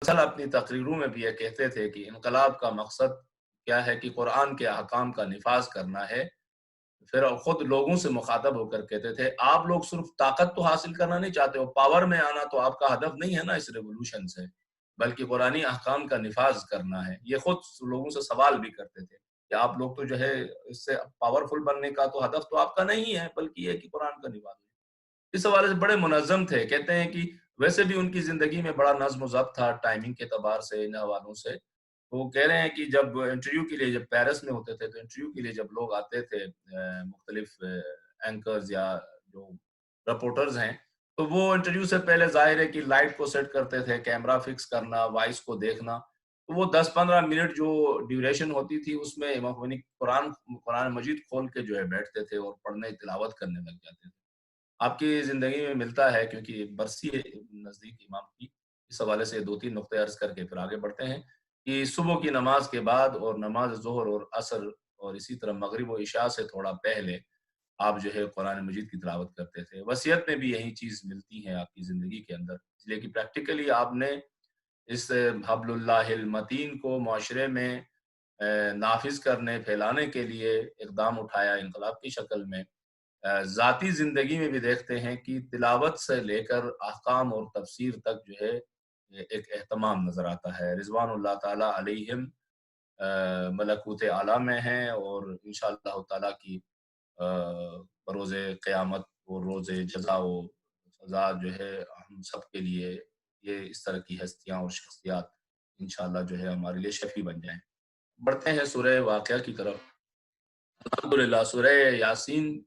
مسلسل اپنی تقریروں میں بھی یہ کہتے تھے کہ انقلاب کا مقصد کیا ہے کہ قرآن کے احکام کا نفاذ کرنا ہے۔ پھر خود لوگوں سے مخاطب ہو کر کہتے تھے آپ لوگ صرف طاقت تو حاصل کرنا نہیں چاہتے ہو، پاور میں آنا تو آپ کا ہدف نہیں ہے نا اس ریولوشن سے، بلکہ قرآنی احکام کا نفاذ کرنا ہے۔ یہ خود لوگوں سے سوال بھی کرتے تھے کہ آپ لوگ تو جو ہے اس سے پاورفل بننے کا تو ہدف تو آپ کا نہیں ہے، بلکہ یہ کہ قرآن کا نفاذ ہے۔ اس حوالے سے بڑے منظم تھے، کہتے ہیں کہ ویسے بھی ان کی زندگی میں بڑا نظم و ضبط تھا ٹائمنگ کے اعتبار سے، ان حوالوں سے۔ وہ کہہ رہے ہیں کہ جب انٹرویو کے لیے جب پیرس میں ہوتے تھے تو انٹرویو کے لیے جب لوگ آتے تھے مختلف اینکرز یا جو رپورٹرز ہیں، تو وہ انٹرویو سے پہلے ظاہر ہے کہ لائٹ کو سیٹ کرتے تھے، کیمرہ فکس کرنا، وائس کو دیکھنا۔ تو وہ 10-15 منٹ جو ڈیوریشن ہوتی تھی اس میں امام خمینی قرآن مجید کھول کے جو ہے بیٹھتے تھے اور پڑھنے تلاوت کرنے لگ جاتے تھے۔ آپ کی زندگی میں ملتا ہے کیونکہ برسی ہے نزدیک امام کی، اس حوالے سے 2-3 نقطے عرض کر کے پھر آگے بڑھتے ہیں کہ صبح کی نماز کے بعد اور نماز ظہر اور عصر اور اسی طرح مغرب و عشاء سے تھوڑا پہلے آپ جو ہے قرآن مجید کی تلاوت کرتے تھے۔ وصیت میں بھی یہی چیز ملتی ہے آپ کی زندگی کے اندر، اس لیے کہ پریکٹیکلی آپ نے اس حبل اللہ المتین کو معاشرے میں نافذ کرنے پھیلانے کے لیے اقدام اٹھایا انقلاب کی شکل میں۔ ذاتی زندگی میں بھی دیکھتے ہیں کہ تلاوت سے لے کر احکام اور تفسیر تک جو ہے ایک اہتمام نظر آتا ہے۔ رضوان اللہ تعالیٰ علیہم ملکوت اعلیٰ میں ہیں اور انشاءاللہ تعالیٰ کی بروز قیامت اور روز جزا و سزا جو ہے ہم سب کے لیے یہ اس طرح کی ہستیاں اور شخصیات انشاءاللہ جو ہے ہمارے لیے شفیع بن جائیں۔ بڑھتے ہیں سورہ واقعہ کی طرف۔ الحمدللہ سورہ یاسین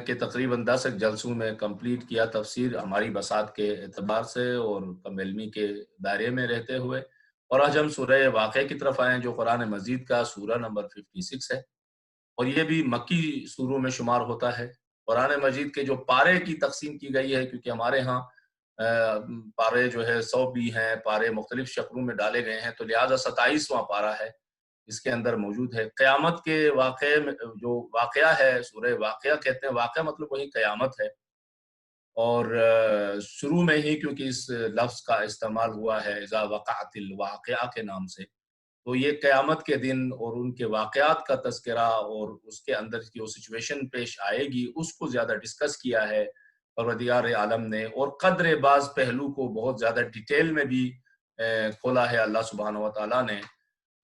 کہ تقریباً 10 جلسوں میں کمپلیٹ کیا تفسیر ہماری بساط کے اعتبار سے اور کم علمی کے دائرے میں رہتے ہوئے، اور آج ہم سورہ واقعہ کی طرف آئیں جو قرآن مجید کا سورہ نمبر 56 ہے، اور یہ بھی مکی سوروں میں شمار ہوتا ہے۔ قرآن مجید کے جو پارے کی تقسیم کی گئی ہے، کیونکہ ہمارے ہاں پارے جو ہے 100 بھی ہیں، پارے مختلف شکلوں میں ڈالے گئے ہیں، تو لہٰذا 27واں پارہ ہے اس کے اندر موجود ہے۔ قیامت کے واقعے میں جو واقعہ ہے، سورہ واقعہ کہتے ہیں، واقعہ مطلب وہی قیامت ہے، اور شروع میں ہی کیونکہ اس لفظ کا استعمال ہوا ہے اذا وقعت الواقعہ کے نام سے، تو یہ قیامت کے دن اور ان کے واقعات کا تذکرہ اور اس کے اندر جو سچویشن پیش آئے گی اس کو زیادہ ڈسکس کیا ہے پروردگار عالم نے، اور قدر بعض پہلو کو بہت زیادہ ڈیٹیل میں بھی کھولا ہے اللہ سبحانہ و تعالیٰ نے۔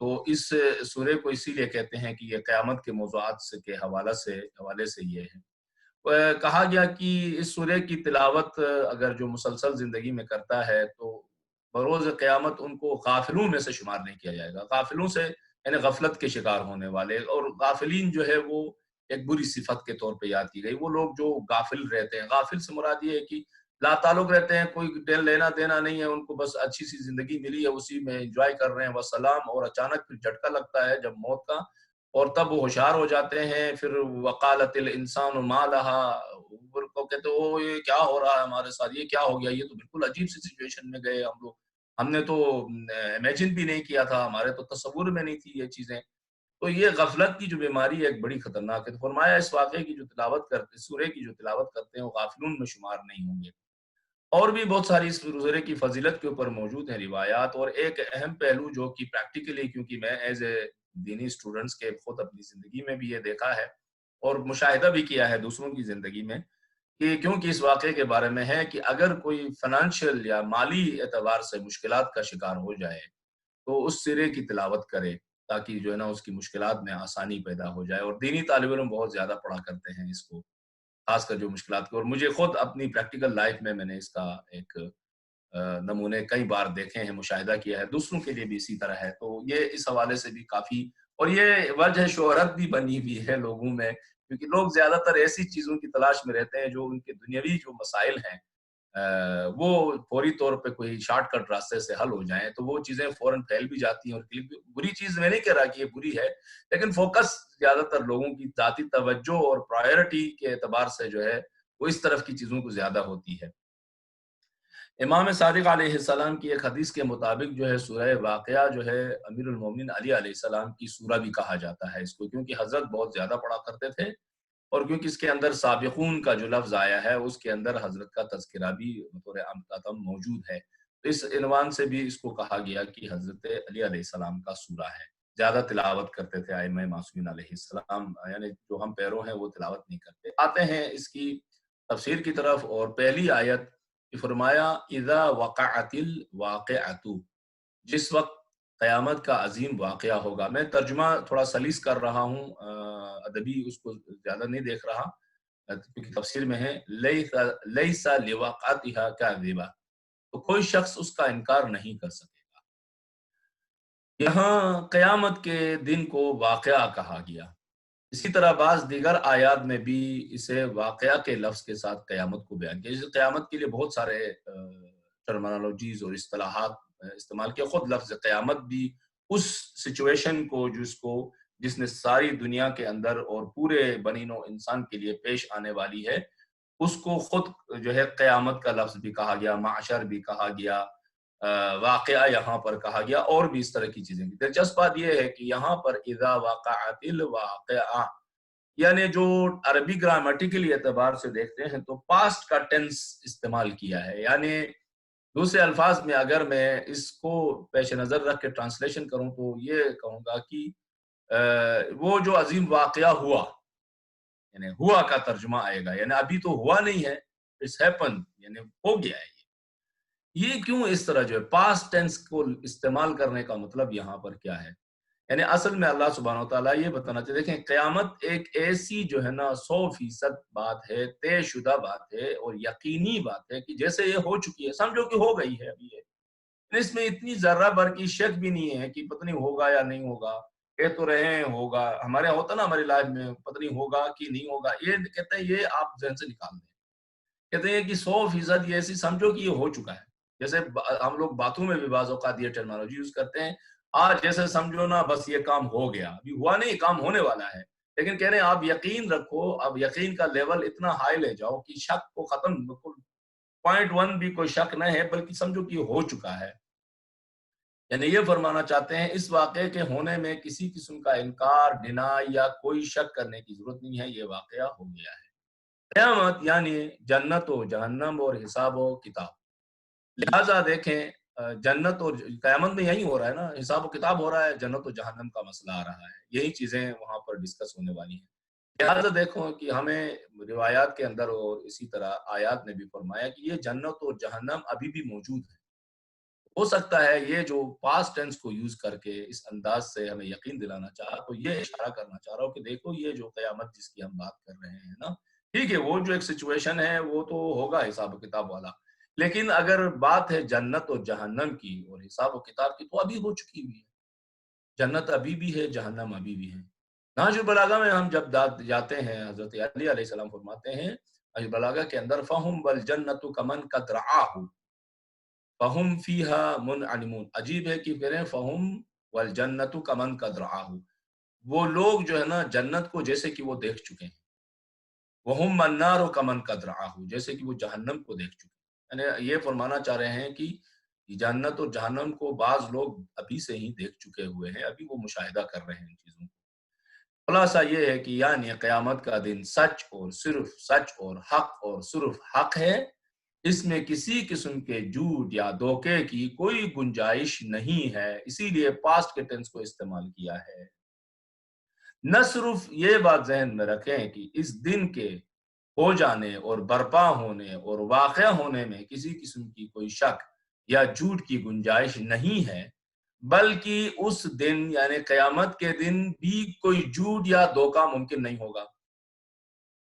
تو اس سورے کو اسی لیے کہتے ہیں کہ یہ قیامت کے موضوعات کے حوالے سے یہ ہے۔ کہا گیا کہ اس سورے کی تلاوت اگر جو مسلسل زندگی میں کرتا ہے تو بروز قیامت ان کو غافلوں میں سے شمار نہیں کیا جائے گا۔ غافلوں سے یعنی غفلت کے شکار ہونے والے، اور غافلین جو ہے وہ ایک بری صفت کے طور پہ یاد کی گئی، وہ لوگ جو غافل رہتے ہیں۔ غافل سے مراد یہ ہے کہ لا تعلق رہتے ہیں، کوئی لینا دینا نہیں ہے ان کو، بس اچھی سی زندگی ملی ہے اسی میں انجوائے کر رہے ہیں وسلام، اور اچانک پھر جھٹکا لگتا ہے جب موت کا، اور تب وہ ہوشیار ہو جاتے ہیں۔ پھر وقالت الانسان ما لها، کو کہتے ہو یہ کیا ہو رہا ہے ہمارے ساتھ، یہ کیا ہو گیا، یہ تو بالکل عجیب سی سچویشن میں گئے ہم لوگ، ہم نے تو امیجن بھی نہیں کیا تھا، ہمارے تو تصور میں نہیں تھی یہ چیزیں۔ تو یہ غفلت کی جو بیماری ہے ایک بڑی خطرناک ہے۔ فرمایا اس واقعے کی جو تلاوت کرتے، سورے کی جو تلاوت کرتے ہیں وہ غافلون میں شمار نہیں ہوں گے۔ اور بھی بہت ساری اس سورے کی فضیلت کے اوپر موجود ہیں روایات، اور ایک اہم پہلو جو کہ پریکٹیکلی، کیونکہ میں ایز اے دینی اسٹوڈنٹس کے خود اپنی زندگی میں بھی یہ دیکھا ہے اور مشاہدہ بھی کیا ہے دوسروں کی زندگی میں، کہ کیونکہ اس واقعے کے بارے میں ہے کہ اگر کوئی فنانشل یا مالی اعتبار سے مشکلات کا شکار ہو جائے تو اس سرے کی تلاوت کرے تاکہ جو ہے نا اس کی مشکلات میں آسانی پیدا ہو جائے، اور دینی طالب علم بہت زیادہ پڑھا کرتے ہیں اس کو، خاص کر جو مشکلات کو، اور مجھے خود اپنی پریکٹیکل لائف میں نے اس کا ایک نمونے کئی بار دیکھے ہیں، مشاہدہ کیا ہے، دوسروں کے لیے بھی اسی طرح ہے۔ تو یہ اس حوالے سے بھی کافی، اور یہ وجہ شہرت بھی بنی ہوئی ہے لوگوں میں، کیونکہ لوگ زیادہ تر ایسی چیزوں کی تلاش میں رہتے ہیں جو ان کے دنیاوی جو مسائل ہیں وہ فوری طور پہ کوئی شارٹ کٹ راستے سے حل ہو جائیں، تو وہ چیزیں فوراً پھیل بھی جاتی ہیں، اور بری چیز میں نہیں کہہ رہا کہ یہ بری ہے، لیکن فوکس زیادہ تر لوگوں کی ذاتی توجہ اور پرائیورٹی کے اعتبار سے جو ہے وہ اس طرف کی چیزوں کو زیادہ ہوتی ہے۔ امام صادق علیہ السلام کی ایک حدیث کے مطابق جو ہے سورہ واقعہ جو ہے امیر المومنین علی علیہ السلام کی سورہ بھی کہا جاتا ہے اس کو، کیونکہ حضرت بہت زیادہ پڑھا کرتے تھے، اور کیونکہ اس کے اندر سابقون کا جو لفظ آیا ہے اس کے اندر حضرت کا تذکرہ بھی بطور عام موجود ہے۔ اس عنوان سے بھی اس کو کہا گیا کہ حضرت علی علیہ السلام کا سورہ ہے. زیادہ تلاوت کرتے تھے ائمہ معصومین علیہ السلام، یعنی جو ہم پیرو ہیں وہ تلاوت نہیں کرتے. آتے ہیں اس کی تفسیر کی طرف، اور پہلی آیت کہ فرمایا اذا وقعت الواقعۃ، جس وقت قیامت کا عظیم واقعہ ہوگا. میں ترجمہ تھوڑا سلیس کر رہا ہوں، ادبی اس کو زیادہ نہیں دیکھ رہا، کیونکہ تفسیر میں ہے لیس لوقعتها کاذبہ، تو کوئی شخص اس کا انکار نہیں کر سکے گا. یہاں قیامت کے دن کو واقعہ کہا گیا. اسی طرح بعض دیگر آیات میں بھی اسے واقعہ کے لفظ کے ساتھ قیامت کو بیان کیا. اس قیامت کے لیے بہت سارے ٹرمینالوجیز اور اصطلاحات استعمال کیا. خود لفظ قیامت بھی اس سچویشن کو جس نے ساری دنیا کے اندر اور پورے بنی نوع انسان کے لیے پیش آنے والی ہے، اس کو خود جو ہے قیامت کا لفظ بھی کہا گیا، معشر بھی کہا گیا، واقعہ یہاں پر کہا گیا، اور بھی اس طرح کی چیزیں. دلچسپ بات یہ ہے کہ یہاں پر اذا وقعت الواقعہ، یعنی جو عربی گرامٹیکلی اعتبار سے دیکھتے ہیں تو پاسٹ کا ٹینس استعمال کیا ہے. یعنی دوسرے الفاظ میں اگر میں اس کو پیش نظر رکھ کے ٹرانسلیشن کروں تو یہ کہوں گا کہ وہ جو عظیم واقعہ ہوا، یعنی ہوا کا ترجمہ آئے گا، یعنی ابھی تو ہوا نہیں ہے، اٹس ہیپن، یعنی ہو گیا ہے. یہ کیوں اس طرح جو ہے پاسٹ ٹینس کو استعمال کرنے کا مطلب یہاں پر کیا ہے؟ یعنی اصل میں اللہ سبحانہ وتعالیٰ یہ بتانا چاہتے ہیں، دیکھیں قیامت ایک ایسی جو ہے نا 100% بات ہے، طے شدہ بات ہے اور یقینی بات ہے کہ جیسے یہ ہو چکی ہے سمجھو کہ ہو گئی ہے. ابھی اس میں اتنی ذرہ بھر کی شک بھی نہیں ہے کہ پتہ نہیں ہوگا یا نہیں ہوگا. کہہ تو رہے ہیں ہوگا، ہمارے ہوتا نا ہماری لائف میں پتہ نہیں ہوگا کہ نہیں ہوگا، یہ کہتے ہیں یہ آپ ذہن سے نکال دیں. کہتے ہیں کہ 100% یہ ایسی سمجھو کہ یہ ہو چکا ہے. جیسے ہم لوگ باتوں میں بھی بعض اوقات یہ ٹرمینالوجی یوز کرتے ہیں، آج جیسے سمجھو نا بس یہ کام ہو گیا، ابھی ہوا نہیں، کام ہونے والا ہے. لیکن کہہ رہے ہیں آپ یقین رکھو، اب یقین کا لیول اتنا ہائی لے جاؤ کہ شک کو ختم، بالکل 0.1 بھی کوئی شک نہ ہے، بلکہ سمجھو کہ یہ ہو چکا ہے. یعنی یہ فرمانا چاہتے ہیں اس واقعے کے ہونے میں کسی قسم کا انکار، ڈینائی یا کوئی شک کرنے کی ضرورت نہیں ہے، یہ واقعہ ہو گیا ہے. قیامت یعنی جنت و جہنم اور حساب و کتاب. لہٰذا دیکھیں جنت اور قیامت میں یہی ہو رہا ہے نا، حساب و کتاب ہو رہا ہے، جنت و جہنم کا مسئلہ آ رہا ہے، یہی چیزیں وہاں پر ڈسکس ہونے والی ہیں. لہٰذا دیکھو کہ ہمیں روایات کے اندر اور اسی طرح آیات نے بھی فرمایا کہ یہ جنت اور جہنم ابھی بھی موجود ہے. ہو سکتا ہے یہ جو پاسٹ ٹینس کو یوز کر کے اس انداز سے ہمیں یقین دلانا چاہا تو یہ اشارہ کرنا چاہ رہا ہوں کہ دیکھو یہ جو قیامت جس کی ہم بات کر رہے ہیں نا، ٹھیک ہے وہ جو ایک سچویشن ہے وہ تو ہوگا حساب و کتاب والا، لیکن اگر بات ہے جنت اور جہنم کی اور حساب و کتاب کی تو ابھی ہو چکی ہوئی ہے. جنت ابھی بھی ہے، جہنم ابھی بھی ہے. نہج البلاغہ میں ہم جب جاتے ہیں، حضرت علی علیہ السلام فرماتے ہیں نہج البلاغہ کے اندر فَهُمْ وَالْجَنَّةُ كَمَنْ قَدْ رَآهُ فَهُمْ فِيهَا مُنْعَمُونَ. عجیب ہے کہ پھر فَهُمْ وَالْجَنَّةُ كَمَنْ قَدْ رَآهُ، وہ لوگ جو ہے نا جنت کو جیسے کہ وہ دیکھ چکے ہیں، وَهُمْ النَّارُ كَمَنْ قَدْ رَآهُ، جیسے کہ وہ جہنم کو دیکھ چکے ہیں. یعنی یہ فرمانا چاہ رہے ہیں کہ جنت اور جہنم کو بعض لوگ ابھی سے ہی دیکھ چکے ہوئے ہیں، ابھی وہ مشاہدہ کر رہے ہیں ان چیزوں کو. خلاصہ یہ ہے کہ یعنی قیامت کا دن سچ اور صرف سچ اور حق اور صرف حق ہے، اس میں کسی قسم کے جھوٹ یا دھوکے کی کوئی گنجائش نہیں ہے، اسی لیے پاسٹ کے ٹینس کو استعمال کیا ہے. نہ صرف یہ بات ذہن میں رکھیں کہ اس دن کے ہو جانے اور برپا ہونے اور واقع ہونے میں کسی قسم کی کوئی شک یا جھوٹ کی گنجائش نہیں ہے، بلکہ اس دن یعنی قیامت کے دن بھی کوئی جھوٹ یا دھوکہ ممکن نہیں ہوگا،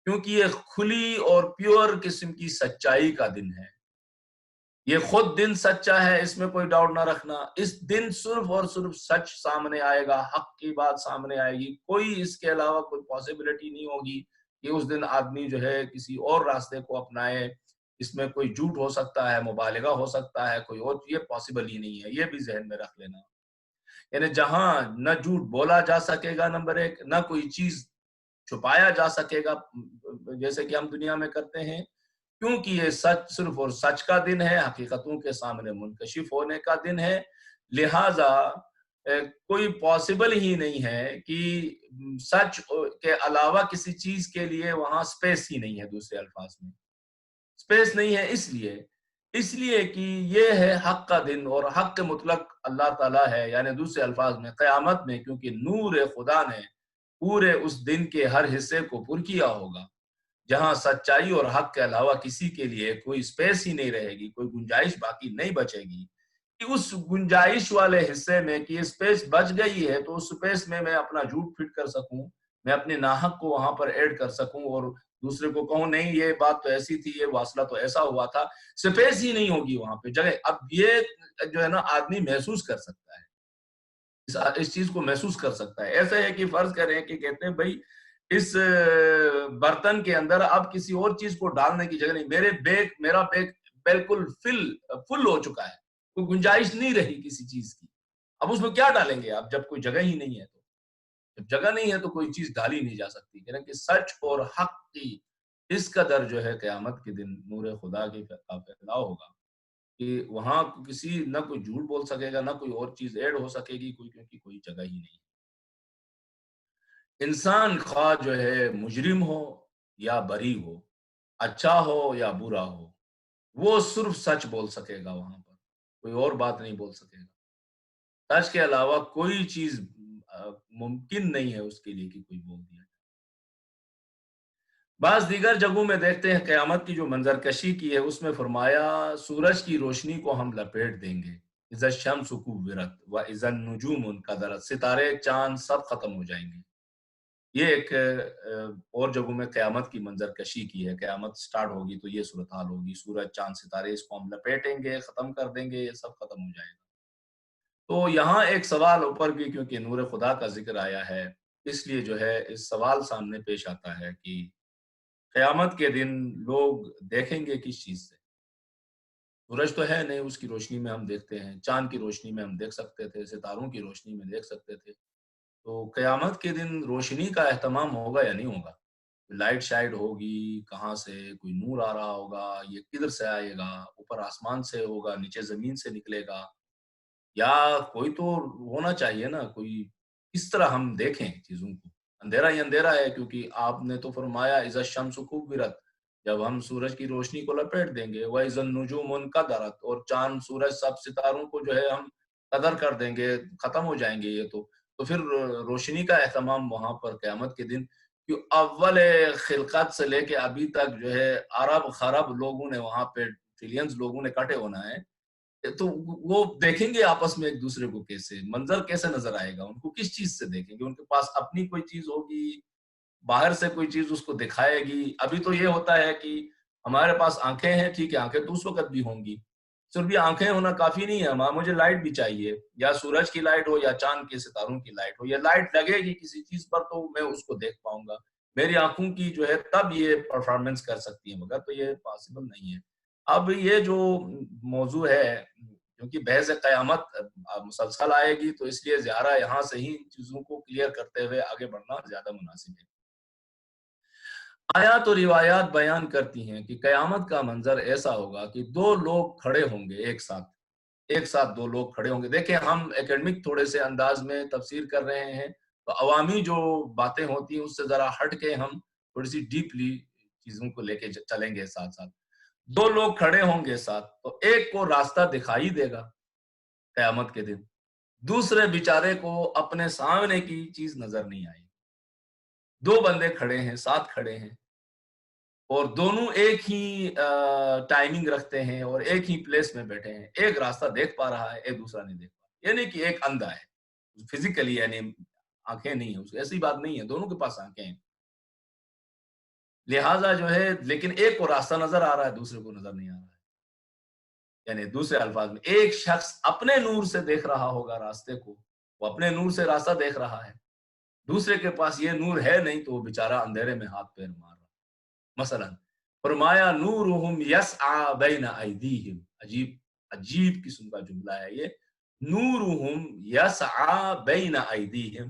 کیونکہ یہ کھلی اور پیور قسم کی سچائی کا دن ہے. یہ خود دن سچا ہے، اس میں کوئی ڈاؤٹ نہ رکھنا. اس دن صرف اور صرف سچ سامنے آئے گا، حق کی بات سامنے آئے گی، کوئی اس کے علاوہ کوئی پاسبلٹی نہیں ہوگی کہ اس دن آدمی جو ہے کسی اور راستے کو اپنائے. اس میں کوئی جھوٹ ہو سکتا ہے، مبالغہ ہو سکتا ہے، کوئی اور، یہ پاسبل ہی نہیں ہے، یہ بھی ذہن میں رکھ لینا. یعنی جہاں نہ جھوٹ بولا جا سکے گا، نمبر ایک، نہ کوئی چیز چھپایا جا سکے گا جیسے کہ ہم دنیا میں کرتے ہیں، کیونکہ یہ سچ صرف اور سچ کا دن ہے، حقیقتوں کے سامنے منکشف ہونے کا دن ہے. لہٰذا کوئی پاسبل ہی نہیں ہے کہ سچ کے علاوہ کسی چیز کے لیے وہاں سپیس ہی نہیں ہے. دوسرے الفاظ میں سپیس نہیں ہے، اس لیے اس لیے کہ یہ ہے حق کا دن، اور حق مطلق اللہ تعالیٰ ہے، یعنی دوسرے الفاظ میں قیامت میں، کیونکہ نور خدا نے پورے اس دن کے ہر حصے کو پر کیا ہوگا، جہاں سچائی اور حق کے علاوہ کسی کے لیے کوئی سپیس ہی نہیں رہے گی، کوئی گنجائش باقی نہیں بچے گی، کہ اس گنجائش والے حصے میں کہ یہ سپیس بچ گئی ہے تو اس سپیس میں اپنا جھوٹ فٹ کر سکوں، میں اپنے ناحق کو وہاں پر ایڈ کر سکوں، اور دوسرے کو کہوں نہیں یہ بات تو ایسی تھی، یہ واصلہ تو ایسا ہوا تھا، سپیس ہی نہیں ہوگی وہاں پہ جگہ۔ اب یہ جو ہے نا آدمی محسوس کر سکتا ہے، اس چیز کو محسوس کر سکتا ہے۔ ایسا ہے کہ فرض کریں کہ کہتے ہیں بھائی اس برتن کے اندر اب کسی اور چیز کو ڈالنے کی جگہ نہیں، میرا بیگ بالکل فل ہو چکا ہے، کوئی گنجائش نہیں رہی کسی چیز کی، اب اس میں کیا ڈالیں گے؟ اب جب کوئی جگہ ہی نہیں ہے تو، جب جگہ نہیں ہے تو کوئی چیز ڈالی نہیں جا سکتی۔ کہہ رہے ہیں کہ سچ اور حق کی اس قدر جو ہے قیامت کے دن نور خدا کی کا پھیلاؤ ہوگا کہ وہاں کسی نہ کوئی جھوٹ بول سکے گا، نہ کوئی اور چیز ایڈ ہو سکے گی، کیونکہ کوئی جگہ ہی نہیں۔ انسان خواہ جو ہے مجرم ہو یا بری ہو، اچھا ہو یا برا ہو، وہ صرف سچ بول سکے گا وہاں پر، کوئی اور بات نہیں بول سکے گا۔ سچ کے علاوہ کوئی چیز ممکن نہیں ہے اس کے لیے کہ کوئی بول دیا جائے۔ بعض دیگر جگہوں میں دیکھتے ہیں قیامت کی جو منظر کشی کی ہے، اس میں فرمایا سورج کی روشنی کو ہم لپیٹ دیں گے، اذا الشمس کورت واذا النجوم انکدرت، ستارے چاند سب ختم ہو جائیں گے۔ یہ ایک اور جگہوں میں قیامت کی منظر کشی کی ہے، قیامت سٹارٹ ہوگی تو یہ صورتحال ہوگی، سورج چاند ستارے اس کو ہم لپیٹیں گے، ختم کر دیں گے، یہ سب ختم ہو جائے گا۔ تو یہاں ایک سوال اوپر بھی کیونکہ نور خدا کا ذکر آیا ہے، اس لیے جو ہے اس سوال سامنے پیش آتا ہے کہ قیامت کے دن لوگ دیکھیں گے کس چیز سے؟ سورج تو ہے نہیں، اس کی روشنی میں ہم دیکھتے ہیں، چاند کی روشنی میں ہم دیکھ سکتے تھے، ستاروں کی روشنی میں دیکھ سکتے تھے۔ تو قیامت کے دن روشنی کا اہتمام ہوگا یا نہیں ہوگا؟ لائٹ شائٹ ہوگی، کہاں سے کوئی نور آ رہا ہوگا، یہ کدھر سے آئے گا، اوپر آسمان سے ہوگا، نیچے زمین سے نکلے گا، یا کوئی تو ہونا چاہیے نا، کوئی اس طرح ہم دیکھیں چیزوں کو۔ اندھیرا ہی اندھیرا ہے، کیونکہ آپ نے تو فرمایا اذا الشمس کورت، جب ہم سورج کی روشنی کو لپیٹ دیں گے، واذا النجوم انکدرت، اور چاند سورج سب ستاروں کو جو ہے ہم قدر کر دیں گے، ختم ہو جائیں گے یہ تو پھر روشنی کا اہتمام وہاں پر قیامت کے دن، کہ اول خلقت سے لے کے ابھی تک جو ہے ارب خرب لوگوں نے وہاں پہ، ٹریلینز لوگوں نے کٹے ہونا ہے، تو وہ دیکھیں گے آپس میں ایک دوسرے کو کیسے، منظر کیسے نظر آئے گا ان کو، کس چیز سے دیکھیں گے؟ ان کے پاس اپنی کوئی چیز ہوگی، باہر سے کوئی چیز اس کو دکھائے گی؟ ابھی تو یہ ہوتا ہے کہ ہمارے پاس آنکھیں ہیں، ٹھیک ہے، آنکھیں تو اس وقت بھی ہوں گی، صرف یہ آنکھیں ہونا کافی نہیں ہے، مجھے لائٹ بھی چاہیے، یا سورج کی لائٹ ہو یا چاند کے ستاروں کی لائٹ ہو، یا لائٹ لگے گی کسی چیز پر تو میں اس کو دیکھ پاؤں گا، میری آنکھوں کی جو ہے تب یہ پرفارمنس کر سکتی ہے، مگر تو یہ پاسبل نہیں ہے۔ اب یہ جو موضوع ہے، کیونکہ بحث قیامت مسلسل آئے گی، تو اس لیے زیارہ یہاں سے ہی چیزوں کو کلیئر کرتے ہوئے آگے بڑھنا زیادہ مناسب ہے۔ آیات اور روایات بیان کرتی ہیں کہ قیامت کا منظر ایسا ہوگا کہ دو لوگ کھڑے ہوں گے ایک ساتھ دو لوگ کھڑے ہوں گے۔ دیکھیں ہم اکیڈمک تھوڑے سے انداز میں تفسیر کر رہے ہیں، تو عوامی جو باتیں ہوتی ہیں اس سے ذرا ہٹ کے ہم تھوڑی سی ڈیپلی چیزوں کو لے کے چلیں گے ساتھ ساتھ۔ دو لوگ کھڑے ہوں گے ساتھ، تو ایک کو راستہ دکھائی دے گا قیامت کے دن، دوسرے بیچارے کو اپنے سامنے کی چیز نظر نہیں آئی۔ دو بندے کھڑے ہیں، ساتھ کھڑے ہیں، اور دونوں ایک ہی ٹائمنگ رکھتے ہیں اور ایک ہی پلیس میں بیٹھے ہیں، ایک راستہ دیکھ پا رہا ہے، ایک دوسرا نہیں دیکھ پا رہا، یعنی کہ ایک اندھا ہے فزیکلی، یعنی آنکھیں نہیں ہیں، ایسی بات نہیں ہے، دونوں کے پاس آنکھیں ہیں، لہٰذا جو ہے لیکن ایک کو راستہ نظر آ رہا ہے، دوسرے کو نظر نہیں آ رہا ہے، یعنی دوسرے الفاظ میں ایک شخص اپنے نور سے دیکھ رہا ہوگا راستے کو، وہ اپنے نور سے راستہ دیکھ رہا ہے، دوسرے کے پاس یہ نور ہے نہیں، تو وہ بیچارہ اندھیرے میں ہاتھ پیر مار رہا ہے۔ مثلا فرمایا نورہم یسعی بین ایدیہم، عجیب قسم کا جملہ ہے یہ، نورہم یسعی بین ایدیہم،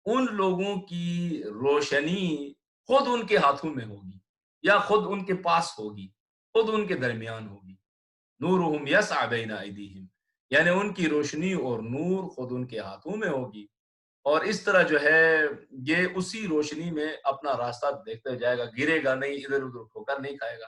ان لوگوں کی روشنی خود ان کے ہاتھوں میں ہوگی، یا خود ان کے پاس ہوگی، خود ان کے درمیان ہوگی۔ نورہم یسعی بین ایدیہم، یعنی ان کی روشنی اور نور خود ان کے ہاتھوں میں ہوگی، اور اس طرح جو ہے یہ اسی روشنی میں اپنا راستہ دیکھتے جائے گا، گرے گا نہیں، ادھر ادھر ٹھوکر نہیں کھائے گا،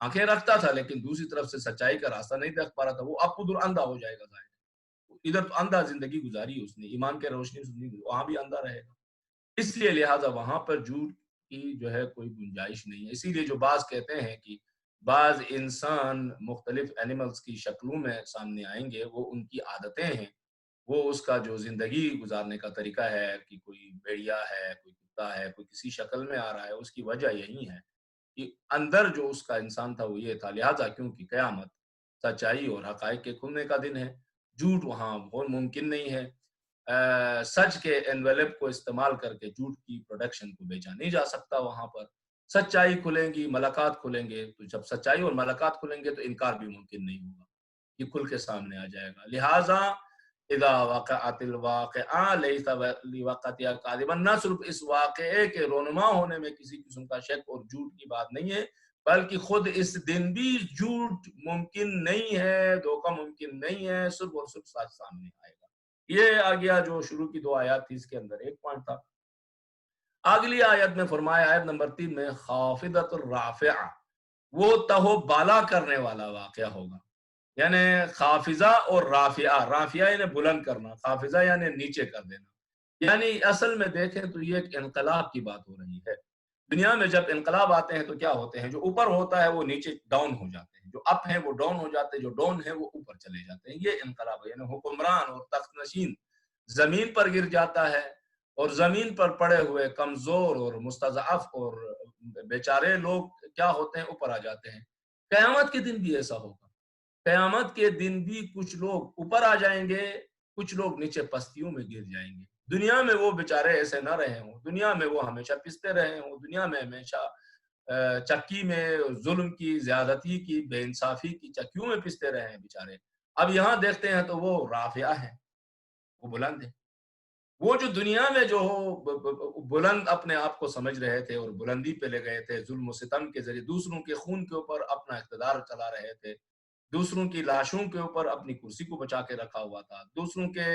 آنکھیں رکھتا تھا لیکن دوسری طرف سے سچائی کا راستہ نہیں دیکھ پا رہا تھا، وہ اب ادھر اندھا ہو جائے گا ظاہر، ادھر تو اندھا زندگی گزاری اس نے، ایمان کے روشنی سے زندگی، وہاں بھی اندھا رہے گا، اس لیے لہٰذا وہاں پر جھوٹ کی جو ہے کوئی گنجائش نہیں ہے۔ اسی لیے جو بعض کہتے ہیں کہ بعض انسان مختلف اینیملز کی شکلوں میں سامنے آئیں گے، وہ ان کی عادتیں ہیں، وہ اس کا جو زندگی گزارنے کا طریقہ ہے کہ کوئی بھیڑیا ہے، کوئی کتا ہے، کوئی کسی شکل میں آ رہا ہے، اس کی وجہ یہی ہے کہ اندر جو اس کا انسان تھا وہ یہ تھا، لہٰذا کیونکہ قیامت سچائی اور حقائق کے کھلنے کا دن ہے، جھوٹ وہاں بہت ممکن نہیں ہے، سچ کے انویلپ کو استعمال کر کے جھوٹ کی پروڈکشن کو بیچا نہیں جا سکتا وہاں پر، سچائی کھلیں گی، ملاقات کھلیں گے، تو جب سچائی اور ملاقات کھلیں گے تو انکار بھی ممکن نہیں ہوگا، یہ کھل کے سامنے آ جائے گا، لہٰذا اذا وقعت الواقعہ لیس لوقعتها کاذبا، نہ صرف اس واقعے کے رونما ہونے میں کسی قسم کا شک اور جھوٹ کی بات نہیں ہے، بلکہ خود اس دن بھی جھوٹ ممکن نہیں ہے، دھوکہ ممکن نہیں ہے، صرف اور صرف سچ سامنے آئے گا۔ یہ آ گیا جو شروع کی 2 آیات تھی، اس کے اندر ایک پوائنٹ تھا۔ اگلی آیت میں فرمایا، آیت نمبر 3 میں، خافضۃ الرافعہ، وہ تہو بالا کرنے والا واقعہ ہوگا، یعنی خافضہ اور رافعہ، رافعہ یعنی بلند کرنا، خافضہ یعنی نیچے کر دینا، یعنی اصل میں دیکھیں تو یہ ایک انقلاب کی بات ہو رہی ہے۔ دنیا میں جب انقلاب آتے ہیں تو کیا ہوتے ہیں، جو اوپر ہوتا ہے وہ نیچے ڈاؤن ہو جاتے ہیں، جو اپ ہیں وہ ڈاؤن ہو جاتے ہیں، جو ڈاؤن ہے وہ اوپر چلے جاتے ہیں، یہ انقلاب ہے، یعنی حکمران اور تخت نشین زمین پر گر جاتا ہے اور زمین پر پڑے ہوئے کمزور اور مستضعف اور بیچارے لوگ کیا ہوتے ہیں، اوپر آ جاتے ہیں۔ قیامت کے دن بھی ایسا ہوگا، قیامت کے دن بھی کچھ لوگ اوپر آ جائیں گے، کچھ لوگ نیچے پستیوں میں گر جائیں گے۔ دنیا میں وہ بیچارے ایسے نہ رہے ہوں، دنیا میں وہ ہمیشہ پستے رہے ہوں، دنیا میں ہمیشہ چکی میں ظلم کی، زیادتی کی، بے انصافی کی چکیوں میں پستے رہے ہیں بیچارے، اب یہاں دیکھتے ہیں تو وہ رافعہ ہیں، وہ بلند ہیں، وہ جو دنیا میں جو بلند اپنے آپ کو سمجھ رہے تھے اور بلندی پہ لے گئے تھے، ظلم و ستم کے ذریعے دوسروں کے خون کے اوپر اپنا اقتدار چلا رہے تھے، دوسروں کی لاشوں کے اوپر اپنی کرسی کو بچا کے رکھا ہوا تھا، دوسروں کے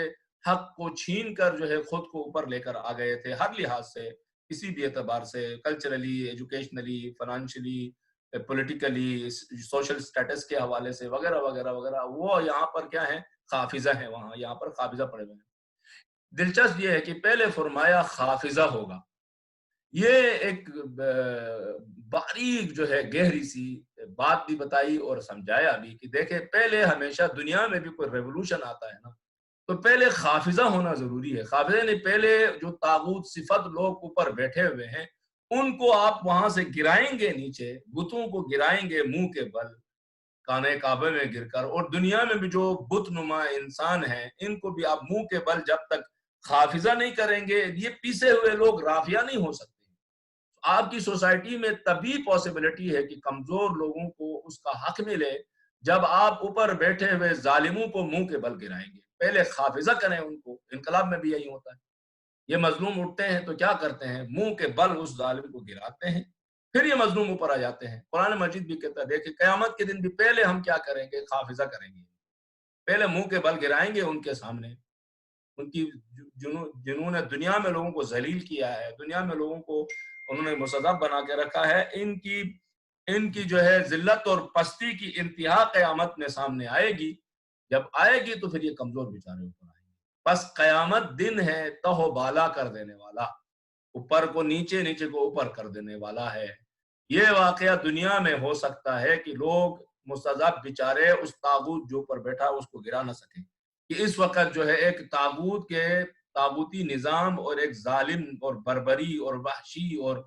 حق کو چھین کر جو ہے خود کو اوپر لے کر آ گئے تھے، ہر لحاظ سے، کسی بھی اعتبار سے، culturally, educationally, financially, politically, social status کے حوالے سے وغیرہ وغیرہ وغیرہ، وہ یہاں پر کیا ہے، خافضہ ہیں، وہاں یہاں پر خافضہ پڑے ہوئے ہیں۔ دلچسپ یہ ہے کہ پہلے فرمایا خافضہ ہوگا، یہ ایک باریک جو ہے گہری سی بات بھی بتائی اور سمجھایا بھی کہ دیکھیں پہلے ہمیشہ دنیا میں بھی کوئی ریولوشن آتا ہے نا تو پہلے خافضہ ہونا ضروری ہے، خافضہ نہیں، پہلے جو طاغوت صفت لوگ اوپر بیٹھے ہوئے ہیں ان کو آپ وہاں سے گرائیں گے، نیچے بتوں کو گرائیں گے منہ کے بل کانے کعبے میں گر کر، اور دنیا میں بھی جو بت نما انسان ہیں ان کو بھی آپ منہ کے بل جب تک حافظہ نہیں کریں گے، یہ پیسے ہوئے لوگ رافعہ نہیں ہو سکتے۔ آپ کی سوسائٹی میں تبھی پاسبلٹی ہے کہ کمزور لوگوں کو اس کا حق ملے جب آپ اوپر بیٹھے ہوئے ظالموں کو منہ کے بل گرائیں گے، پہلے حافظہ کریں ان کو۔ انقلاب میں بھی یہی ہوتا ہے، یہ مظلوم اٹھتے ہیں تو کیا کرتے ہیں، منہ کے بل اس ظالم کو گراتے ہیں، پھر یہ مظلوم اوپر آ جاتے ہیں۔ قرآن مجید بھی کہتا ہے دیکھیں قیامت کے دن بھی پہلے ہم کیا کریں گے، حافظہ کریں گے، پہلے منہ کے بل گرائیں گے ان کے سامنے۔ ان کی جنہوں نے دنیا میں لوگوں کو ذلیل کیا ہے، دنیا میں لوگوں کو انہوں نے مصدب بنا کے رکھا ہے، ان کی جو ہے ذلت اور پستی کی انتہا قیامت میں سامنے آئے گی، جب آئے گی تو پھر یہ کمزور بیچارے اوپر آئیں گے۔ بس قیامت دن ہے تہو بالا کر دینے والا، اوپر کو نیچے، نیچے کو اوپر کر دینے والا ہے۔ یہ واقعہ دنیا میں ہو سکتا ہے کہ لوگ مستضعف بیچارے اس طاغوت جو اوپر بیٹھا اس کو گرا نہ سکیں، کہ اس وقت جو ہے ایک طاغوت کے طاغوتی نظام اور ایک ظالم اور بربری اور وحشی اور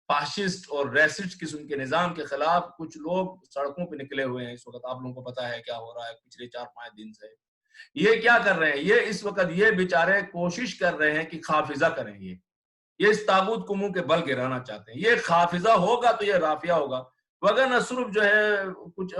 فاشسٹ اور ریسسٹ قسم کے نظام کے خلاف کچھ لوگ سڑکوں پہ نکلے ہوئے ہیں اس وقت۔ آپ لوگوں کو پتا ہے کیا ہو رہا ہے پچھلے 4-5 دن سے، یہ کیا کر رہے ہیں، یہ اس وقت یہ بیچارے کوشش کر رہے ہیں کہ حافظہ کریں، یہ اس تابوت کو منہ کے بل گرانا چاہتے ہیں۔ یہ حافظہ ہوگا تو یہ رافعہ ہوگا، وگرنہ صرف جو ہے کچھ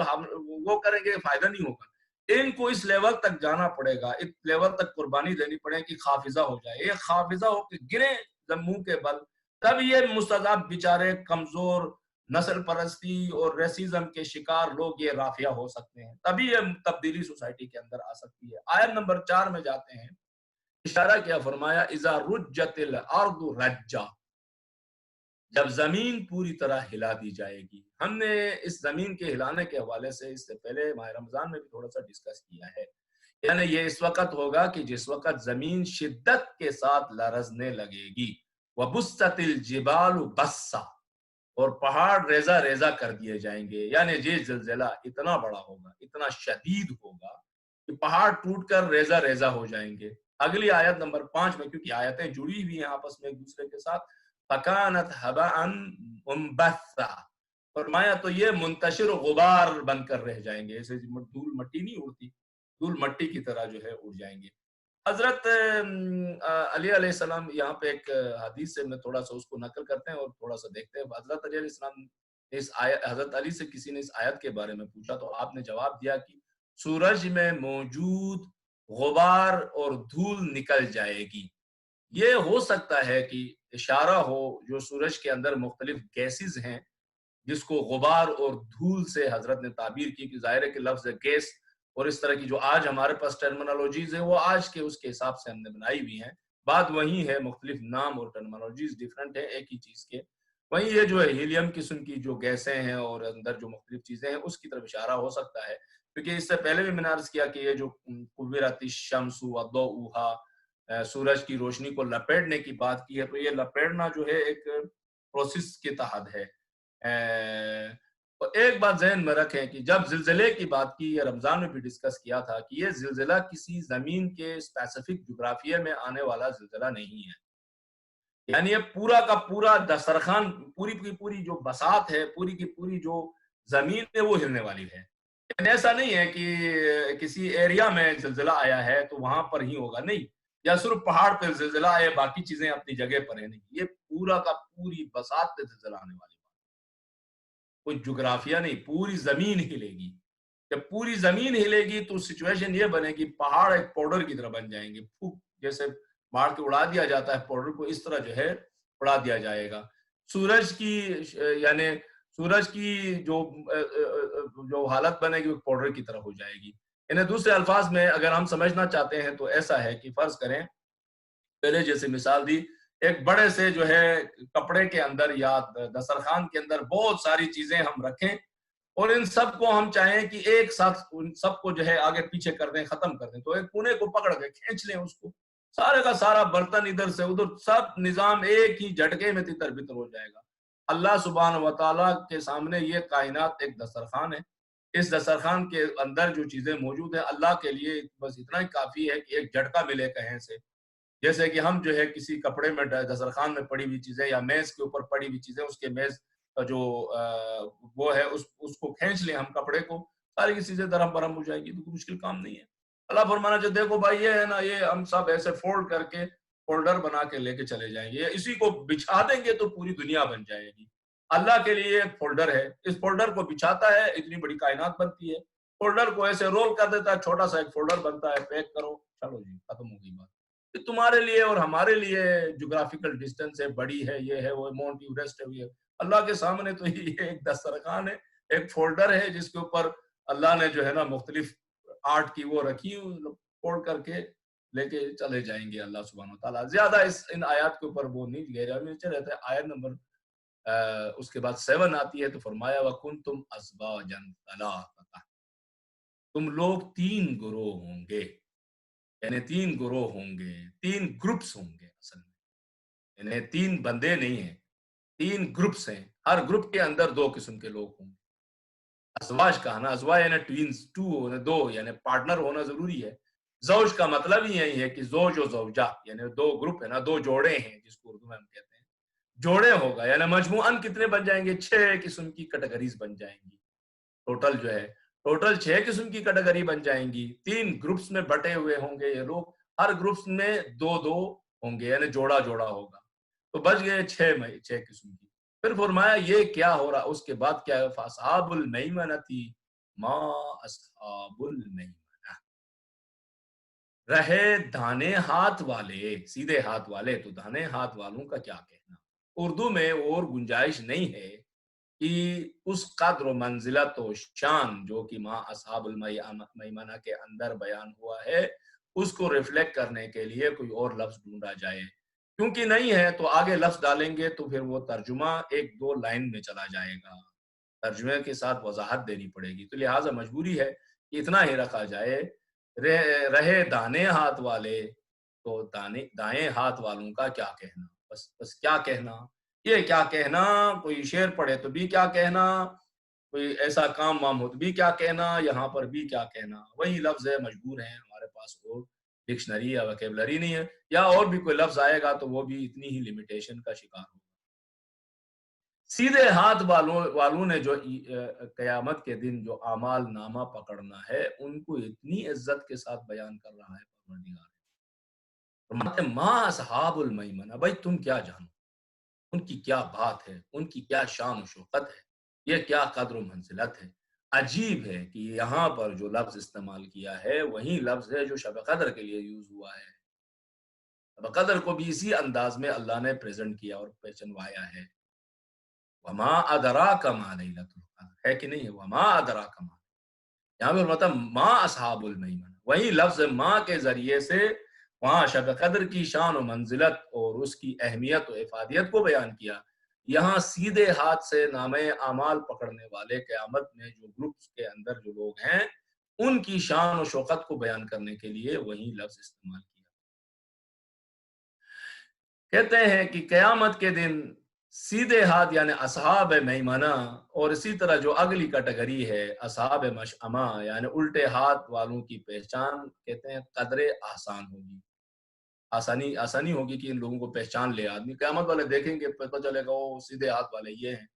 وہ کریں گے فائدہ نہیں ہوگا۔ ان کو اس لیول تک جانا پڑے گا، اس لیول تک قربانی دینی پڑے کہ حافظہ ہو جائے، یہ حافظہ ہو کے گرے منہ کے بل، تب یہ مستضعف بیچارے کمزور نسل پرستی اور ریسیزم کے شکار لوگ یہ رافعہ ہو سکتے ہیں، تبھی یہ تبدیلی سوسائٹی کے اندر آ سکتی ہے۔ آیت نمبر 4 میں جاتے ہیں، اشارہ کیا فرمایا، اذا رجت الارض رجا، جب زمین پوری طرح ہلا دی جائے گی. ہم نے اس زمین کے ہلانے کے حوالے سے اس سے پہلے ماہ رمضان میں بھی تھوڑا سا ڈسکس کیا ہے. یعنی یہ اس وقت ہوگا کہ جس وقت زمین شدت کے ساتھ لرزنے لگے گی. وَبُسَّتِ الْجِبَالُ بَسًّا، اور پہاڑ ریزہ ریزہ کر دیے جائیں گے. یعنی یہ زلزلہ اتنا بڑا ہوگا، اتنا شدید ہوگا کہ پہاڑ ٹوٹ کر ریزہ ریزہ ہو جائیں گے. اگلی آیت نمبر 5 میں، کیونکہ آیتیں جڑی ہوئی ہیں آپس میں ایک دوسرے کے ساتھ، فَكَانَتْ هَبَاءً مُنبَثًّا، فرمایا تو یہ منتشر غبار بن کر رہ جائیں گے. ایسے دھول مٹی نہیں اڑتی، دھول مٹی کی طرح جو ہے اڑ جائیں گے. حضرت علی علیہ السلام یہاں پہ ایک حدیث سے میں تھوڑا سا اس کو نقل کرتے ہیں اور تھوڑا سا دیکھتے ہیں. حضرت علی علیہ السلام نے حضرت علی سے کسی نے اس آیت کے بارے میں پوچھا تو آپ نے جواب دیا کہ سورج میں موجود غبار اور دھول نکل جائے گی. یہ ہو سکتا ہے کہ اشارہ ہو جو سورج کے اندر مختلف گیسز ہیں جس کو غبار اور دھول سے حضرت نے تعبیر کی، کہ ظاہر ہے کہ لفظ گیس اور اس طرح کی جو آج ہمارے پاس ٹرمنالوجیز ہیں وہ آج کے اس کے حساب سے ہم نے بنائی ہوئی ہیں. بات وہی ہے، مختلف نام اور ٹرمنالوجیز ڈیفرنٹ ہیں ایک ہی چیز کے. وہیں یہ جو ہے ہیلیم قسم کی جو گیسیں ہیں اور اندر جو مختلف چیزیں ہیں اس کی طرف اشارہ ہو سکتا ہے. کیونکہ اس سے پہلے بھی میں نے عرض کیا کہ یہ جو قُوِّرَتِ الشَّمْسُ وَضُوءُهَا، سورج کی روشنی کو لپیٹنے کی بات کی ہے، تو یہ لپیٹنا جو ہے ایک پروسیس کے تحت ہے. تو ایک بات ذہن میں رکھیں کہ جب زلزلے کی بات کی، یہ رمضان میں بھی ڈسکس کیا تھا کہ یہ زلزلہ کسی زمین کے اسپیسیفک جغرافیے میں آنے والا زلزلہ نہیں ہے. یعنی یہ پورا کا پورا دسترخوان، پوری کی پوری جو بساط ہے، پوری کی پوری جو زمین ہے وہ ہلنے والی ہے. یعنی ایسا نہیں ہے کہ کسی ایریا میں زلزلہ آیا ہے تو وہاں پر ہی ہوگا، نہیں. یا صرف پہاڑ پہ زلزلہ آئے باقی چیزیں اپنی جگہ پر ہیں، نہیں. یہ پورا کا پوری بساط پہ زلزلہ آنے والی بات، کوئی جغرافیہ نہیں، پوری زمین ہلے گی. جب پوری زمین ہلے گی تو سچویشن یہ بنے گی پہاڑ ایک پاؤڈر کی طرح بن جائیں گے. جیسے مار کے اڑا دیا جاتا ہے پاؤڈر کو، اس طرح جو ہے اڑا دیا جائے گا. سورج کی یعنی سورج کی جو حالت بنے گی وہ پاؤڈر کی طرح ہو جائے گی. یعنی دوسرے الفاظ میں اگر ہم سمجھنا چاہتے ہیں تو ایسا ہے کہ فرض کریں پہلے جیسے مثال دی، ایک بڑے سے جو ہے کپڑے کے اندر یا دسترخوان کے اندر بہت ساری چیزیں ہم رکھیں اور ان سب کو ہم چاہیں کہ ایک ساتھ ان سب کو جو ہے آگے پیچھے کر دیں، ختم کر دیں، تو ایک کونے کو پکڑ کے کھینچ لیں اس کو، سارے کا سارا برتن ادھر سے ادھر سب نظام ایک ہی جھٹکے میں تتر بتر ہو جائے گا. اللہ سبحانہ و تعالیٰ کے سامنے یہ کائنات ایک دسترخوان ہے. اس دسترخوان کے اندر جو چیزیں موجود ہیں اللہ کے لیے بس اتنا ہی کافی ہے کہ ایک جھٹکا ملے کہیں سے. جیسے کہ ہم جو ہے کسی کپڑے میں دسترخوان میں پڑی ہوئی چیزیں یا میز کے اوپر پڑی ہوئی چیزیں، اس کے میز کا جو وہ ہے اس کو کھینچ لیں ہم کپڑے کو، ساری کی چیزیں درہم برہم ہو جائے گی. تو مشکل کام نہیں ہے. اللہ فرمانا جو دیکھو بھائی یہ ہے نا، یہ ہم سب ایسے فولڈ کر کے فولڈر بنا کے لے کے چلے جائیں گے، اسی کو بچھا دیں گے تو پوری دنیا بن جائے گی. اللہ کے لیے ایک فولڈر ہے، اس فولڈر کو بچھاتا ہے اتنی بڑی کائنات بنتی ہے. فولڈر کو ایسے رول کر دیتا ہے، چھوٹا سا ایک فولڈر بنتا ہے، پیک کرو، چلو جی ختم ہو گئی بات. تمہارے لیے اور ہمارے لیے جغرافیکل ڈسٹینس ہے، بڑی ہے، یہ ہے، وہ ماؤنٹ ایوریسٹ ہے، یہ اللہ کے سامنے تو یہ ایک دسترخوان ہے، ایک فولڈر ہے جس کے اوپر اللہ نے جو ہے نا مختلف آرٹ کی وہ رکھی، فولڈ کر کے لے کے چلے جائیں گے اللہ سبحانہ وتعالیٰ. زیادہ ان آیات کے اوپر وہ نہیں گہرا نیچے رہتا ہے. آیت نمبر اس کے بعد 7 آتی ہے تو فرمایا وَكُنْتُمْ أَزْوَاجًا ثَلَاثَةً، تم لوگ 3 گروہ ہوں گے. یعنی 3 گروہ ہوں گے، 3 گروپس ہوں گے. اصل میں یعنی 3 بندے نہیں ہیں، 3 گروپس ہیں. ہر گروپ کے اندر 2 قسم کے لوگ ہوں گے. ازواج کا نا، ازواج یعنی ٹوینز، 2 یعنی پارٹنر ہونا ضروری ہے. زوج کا مطلب ہی یہی ہے کہ زوج و زوجہ، یعنی 2 گروپ ہے نا، 2 جوڑے ہیں جس کو اردو میں ہم کہتے ہیں. جوڑے ہوگا یعنی مجموعاً کتنے بن جائیں گے؟ 6 قسم کی کیٹیگریز بن جائیں گی. ٹوٹل جو ہے ٹوٹل 6 قسم کی کیٹیگری بن جائیں گی. 3 گروپس میں بٹے ہوئے ہوں گے یہ لوگ، ہر گروپس میں 2 ہوں گے یعنی جوڑا جوڑا ہوگا. تو بچ گئے 6 قسم کی. پھر فرمایا یہ کیا ہو رہا، اس کے بعد کیا ہے؟ فَأَصْحَابُ الْمَيْمَنَةِ مَا أَصْحَابُ الْمَيْمَنَةِ، رہے دانے ہاتھ والے، سیدھے ہاتھ والے، تو دانے ہاتھ والوں کا کیا کہنا. اردو میں اور گنجائش نہیں ہے کہ اس قدر و منزلت و شان جو کہ ماں اصحاب المیمنہ کے اندر بیان ہوا ہے اس کو ریفلیکٹ کرنے کے لیے کوئی اور لفظ ڈھونڈا جائے. کیونکہ نہیں ہے تو آگے لفظ ڈالیں گے تو پھر وہ ترجمہ ایک دو لائن میں چلا جائے گا، ترجمے کے ساتھ وضاحت دینی پڑے گی، تو لہٰذا مجبوری ہے کہ اتنا ہی رکھا جائے، رہے دانے ہاتھ والے تو دائیں ہاتھ والوں کا کیا کہنا، بس کیا کہنا، یہ کیا کہنا، کوئی شعر پڑھے تو بھی کیا کہنا، کوئی ایسا کام وام ہو تو بھی کیا کہنا، یہاں پر بھی کیا کہنا، وہی لفظ ہے، مجبور ہیں، ہمارے پاس اور ڈکشنری یا ویکیبلری نہیں ہے، یا اور بھی کوئی لفظ آئے گا تو وہ بھی اتنی ہی لمیٹیشن کا شکار ہوگا۔ سیدھے ہاتھ والوں نے جو قیامت کے دن جو اعمال نامہ پکڑنا ہے، ان کو اتنی عزت کے ساتھ بیان کر رہا ہے پروردگار، فرماتے ہیں ما اصحاب المیمنہ، بھائی تم کیا جانو ان کی کیا بات ہے، ان کی کیا شان و شوکت ہے، یہ کیا قدر و منزلت ہے۔ عجیب ہے کہ یہاں پر جو لفظ استعمال کیا ہے وہی لفظ ہے جو شب قدر کے لیے یوز ہوا ہے، شب قدر کو بھی اسی انداز میں اللہ نے پریزنٹ کیا اور پہچنوایا ہے۔ وما ادراک ما لیلۃ القدر، ہے کہ نہیں ہے، وما ادراک ما، یہاں پہ مطلب ما اصحاب المیمنہ، وہی لفظ ما کے ذریعے سے وہاں شب قدر کی شان و منزلت اور اس کی اہمیت و افادیت کو بیان کیا، یہاں سیدھے ہاتھ سے نامہ اعمال پکڑنے والے قیامت میں جو گروپس کے اندر جو لوگ ہیں ان کی شان و شوکت کو بیان کرنے کے لیے وہی لفظ استعمال کیا۔ کہتے ہیں کہ قیامت کے دن سیدھے ہاتھ یعنی اصحاب میمنہ، اور اسی طرح جو اگلی کیٹیگری ہے اصحاب مشأمہ یعنی الٹے ہاتھ والوں کی پہچان کہتے ہیں قدر آسان ہوگی، آسانی ہوگی کہ ان لوگوں کو پہچان لے آدمی، قیامت والے دیکھیں گے پتہ چلے گا وہ سیدھے ہاتھ والے یہ ہیں،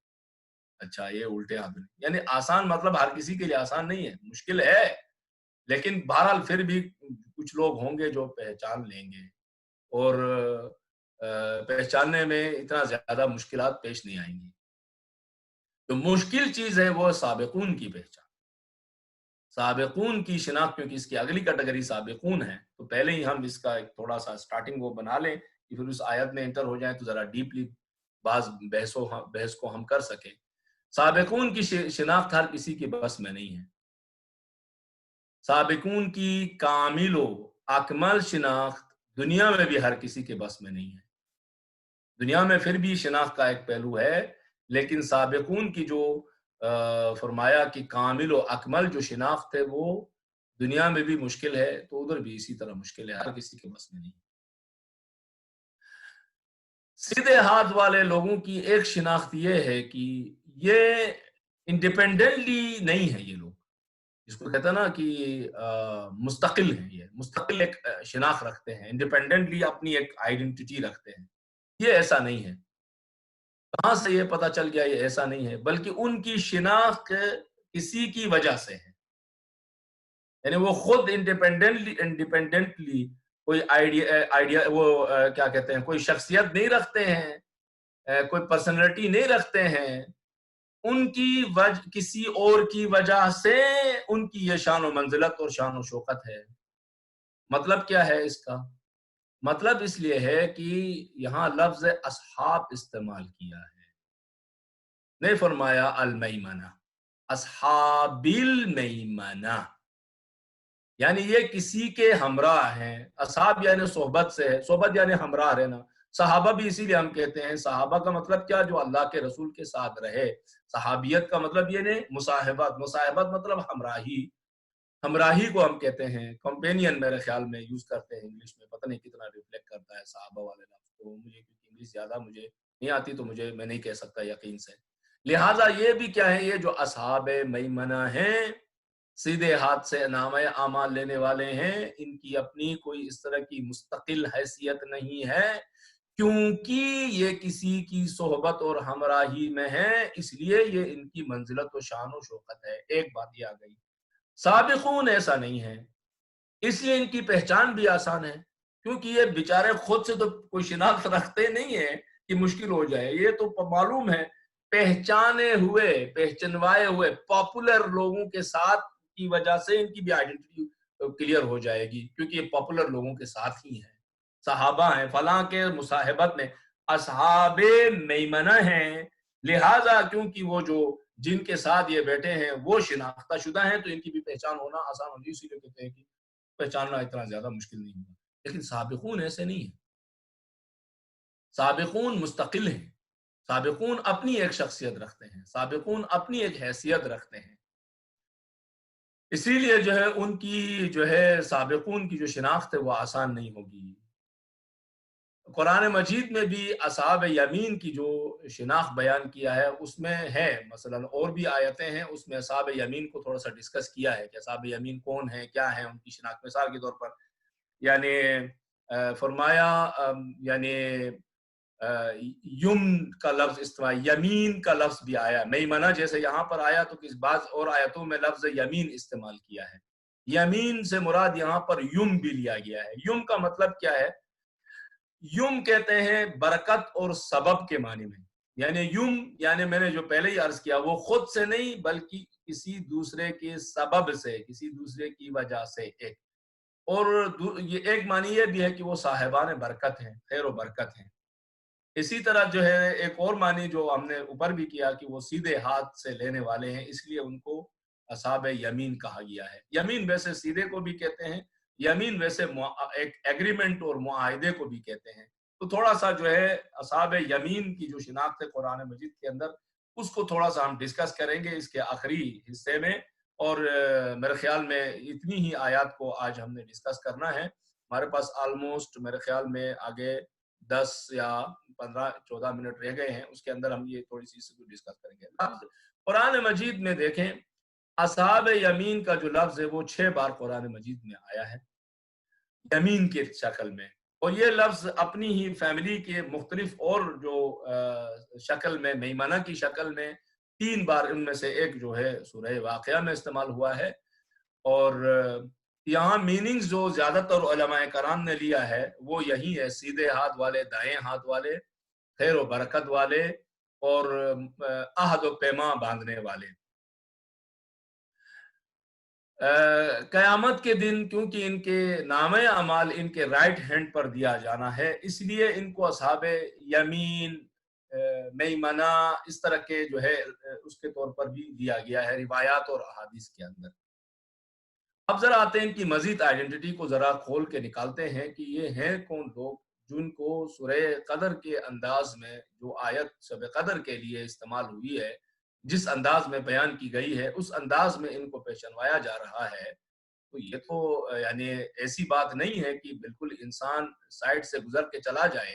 اچھا یہ الٹے ہاتھ والے، یعنی آسان مطلب ہر کسی کے لیے آسان نہیں ہے، مشکل ہے، لیکن بہرحال پھر بھی کچھ لوگ ہوں گے جو پہچان لیں گے، اور پہچاننے میں اتنا زیادہ مشکلات پیش نہیں آئیں گی۔ تو مشکل چیز ہے وہ سابقون کی پہچان، سابقون کی شناخت، کیونکہ اس کی اگلی کیٹیگری سابقون ہے، تو پہلے ہی ہم اس کا ایک تھوڑا سا سٹارٹنگ وہ بنا لیں کہ پھر اس آیت میں انٹر ہو جائیں تو ذرا ڈیپلی بعض بحث کو ہم کر سکیں۔ سابقون کی شناخت ہر کسی کے بس میں نہیں ہے، سابقون کی کامل و اکمل شناخت دنیا میں بھی ہر کسی کے بس میں نہیں ہے، دنیا میں پھر بھی شناخت کا ایک پہلو ہے، لیکن سابقون کی جو فرمایا کہ کامل و اکمل جو شناخت ہے وہ دنیا میں بھی مشکل ہے، تو ادھر بھی اسی طرح مشکل ہے، ہر کسی کے بس میں نہیں۔ سیدھے ہاتھ والے لوگوں کی ایک شناخت یہ ہے کہ یہ انڈیپینڈنٹلی نہیں ہے، یہ لوگ جس کو کہتے ہیں نا کہ مستقل ہیں، یہ مستقل ایک شناخت رکھتے ہیں، انڈیپینڈنٹلی اپنی ایک آئیڈینٹی رکھتے ہیں، یہ ایسا نہیں ہے۔ کہاں سے یہ پتا چل گیا یہ ایسا نہیں ہے، بلکہ ان کی شناخت کسی کی وجہ سے ہے، یعنی وہ خود انڈیپینڈنٹلی کوئی آئیڈیا وہ کیا کہتے ہیں کوئی شخصیت نہیں رکھتے ہیں، کوئی پرسنالٹی نہیں رکھتے ہیں، ان کی کسی اور کی وجہ سے ان کی یہ شان و منزلت اور شان و شوکت ہے۔ مطلب کیا ہے اس کا؟ مطلب اس لیے ہے کہ یہاں لفظ اصحاب استعمال کیا ہے، نے فرمایا المیمنہ، اصحاب المیمنہ، یعنی یہ کسی کے ہمراہ ہیں، اصحاب یعنی صحبت سے ہے، صحبت یعنی ہمراہ رہنا، صحابہ بھی اسی لیے ہم کہتے ہیں، صحابہ کا مطلب کیا، جو اللہ کے رسول کے ساتھ رہے، صحابیت کا مطلب یہ نہیں مصاحبت مطلب ہمراہی کو ہم کہتے ہیں، کمپینین میرے خیال میں یوز کرتے ہیں انگلش میں، پتہ نہیں کتنا ریفلیکٹ کرتا ہے صحابہ والے لفظ کو، مجھے کیونکہ انگلش زیادہ مجھے نہیں آتی تو میں نہیں کہہ سکتا یقین سے، لہٰذا یہ بھی کیا ہے، یہ جو اصحاب میمنہ ہیں سیدھے ہاتھ سے نامہ اعمال لینے والے ہیں، ان کی اپنی کوئی اس طرح کی مستقل حیثیت نہیں ہے، کیونکہ یہ کسی کی صحبت اور ہمراہی میں ہے، اس لیے یہ ان کی منزلت و شان و شوکت ہے۔ ایک بات یہ آ گئی، سابقون ایسا نہیں ہے، اس لیے ان کی پہچان بھی آسان ہے، کیونکہ یہ بیچارے خود سے تو کوئی شناخت رکھتے نہیں ہیں کہ مشکل ہو جائے، یہ تو معلوم ہے پہچانے ہوئے پہچنوائے ہوئے پاپولر لوگوں کے ساتھ کی وجہ سے ان کی بھی آئیڈینٹی کلیئر ہو جائے گی، کیونکہ یہ پاپولر لوگوں کے ساتھ ہی ہیں، صحابہ ہیں، فلاں کے مصاحبت میں اصحاب میمنہ ہیں، لہٰذا کیونکہ وہ جو جن کے ساتھ یہ بیٹھے ہیں وہ شناختہ شدہ ہیں تو ان کی بھی پہچان ہونا آسان ہوگی، اسی لیے کہتے ہیں کہ پہچاننا اتنا زیادہ مشکل نہیں ہوگا، لیکن سابقون ایسے نہیں ہیں، سابقون مستقل ہیں، سابقون اپنی ایک شخصیت رکھتے ہیں، سابقون اپنی ایک حیثیت رکھتے ہیں، اسی لیے جو ہے ان کی جو ہے سابقون کی جو شناخت ہے وہ آسان نہیں ہوگی۔ قرآن مجید میں بھی اصحاب یمین کی جو شناخت بیان کیا ہے اس میں ہے، مثلا اور بھی آیتیں ہیں اس میں اصحاب یمین کو تھوڑا سا ڈسکس کیا ہے کہ اصحاب یمین کون ہیں، کیا ہیں ان کی شناخت۔ مثال کے طور پر یعنی فرمایا یعنی یم کا لفظ استعمال، یمین کا لفظ بھی آیا، میمنہ جیسے یہاں پر آیا تو کس بعض اور آیتوں میں لفظ یمین استعمال کیا ہے۔ یمین سے مراد یہاں پر یم بھی لیا گیا ہے۔ یم کا مطلب کیا ہے؟ یم کہتے ہیں برکت اور سبب کے معنی میں، یعنی یم یعنی میں نے جو پہلے ہی عرض کیا وہ خود سے نہیں بلکہ کسی دوسرے کے سبب سے، کسی دوسرے کی وجہ سے ایک، اور یہ ایک معنی یہ بھی ہے کہ وہ صاحبان برکت ہیں، خیر و برکت ہیں۔ اسی طرح جو ہے ایک اور معنی جو ہم نے اوپر بھی کیا کہ وہ سیدھے ہاتھ سے لینے والے ہیں، اس لیے ان کو اصحاب یمین کہا گیا ہے۔ یمین ویسے سیدھے کو بھی کہتے ہیں، یمین ویسے ایک ایگریمنٹ اور معاہدے کو بھی کہتے ہیں۔ تو تھوڑا سا جو ہے اصحاب یمین کی جو شناخت ہے قرآن مجید کے اندر، اس کو تھوڑا سا ہم ڈسکس کریں گے اس کے آخری حصے میں، اور میرے خیال میں اتنی ہی آیات کو آج ہم نے ڈسکس کرنا ہے۔ ہمارے پاس آلموسٹ میرے خیال میں آگے 10 یا 15-14 منٹ رہ گئے ہیں، اس کے اندر ہم یہ تھوڑی سی ڈسکس کریں گے۔ قرآن مجید میں دیکھیں اصحاب یمین کا جو لفظ ہے وہ 6 بار قرآن مجید میں آیا ہے یمین کے شکل میں، اور یہ لفظ اپنی ہی فیملی کے مختلف اور جو شکل میں، میمنہ کی شکل میں 3 بار ان میں سے ایک جو ہے سورہ واقعہ میں استعمال ہوا ہے، اور یہاں میننگز جو زیادہ تر علماء کرام نے لیا ہے وہ یہی ہے، سیدھے ہاتھ والے، دائیں ہاتھ والے، خیر و برکت والے، اور عہد و پیما باندھنے والے۔ قیامت کے دن کیونکہ ان کے نامہ اعمال ان کے رائٹ ہینڈ پر دیا جانا ہے، اس لیے ان کو اصحاب یمین، میمنہ، اس طرح کے جو ہے اس کے طور پر بھی دیا گیا ہے روایات اور احادیث کے اندر۔ اب ذرا آتے ہیں ان کی مزید آئیڈینٹی کو ذرا کھول کے نکالتے ہیں کہ یہ ہیں کون لوگ جن کو سورہ قدر کے انداز میں جو آیت شب قدر کے لیے استعمال ہوئی ہے، جس انداز میں بیان کی گئی ہے اس انداز میں ان کو پہچانوایا جا رہا ہے۔ تو یہ تو یعنی ایسی بات نہیں ہے کہ بالکل انسان سائڈ سے گزر کے چلا جائے۔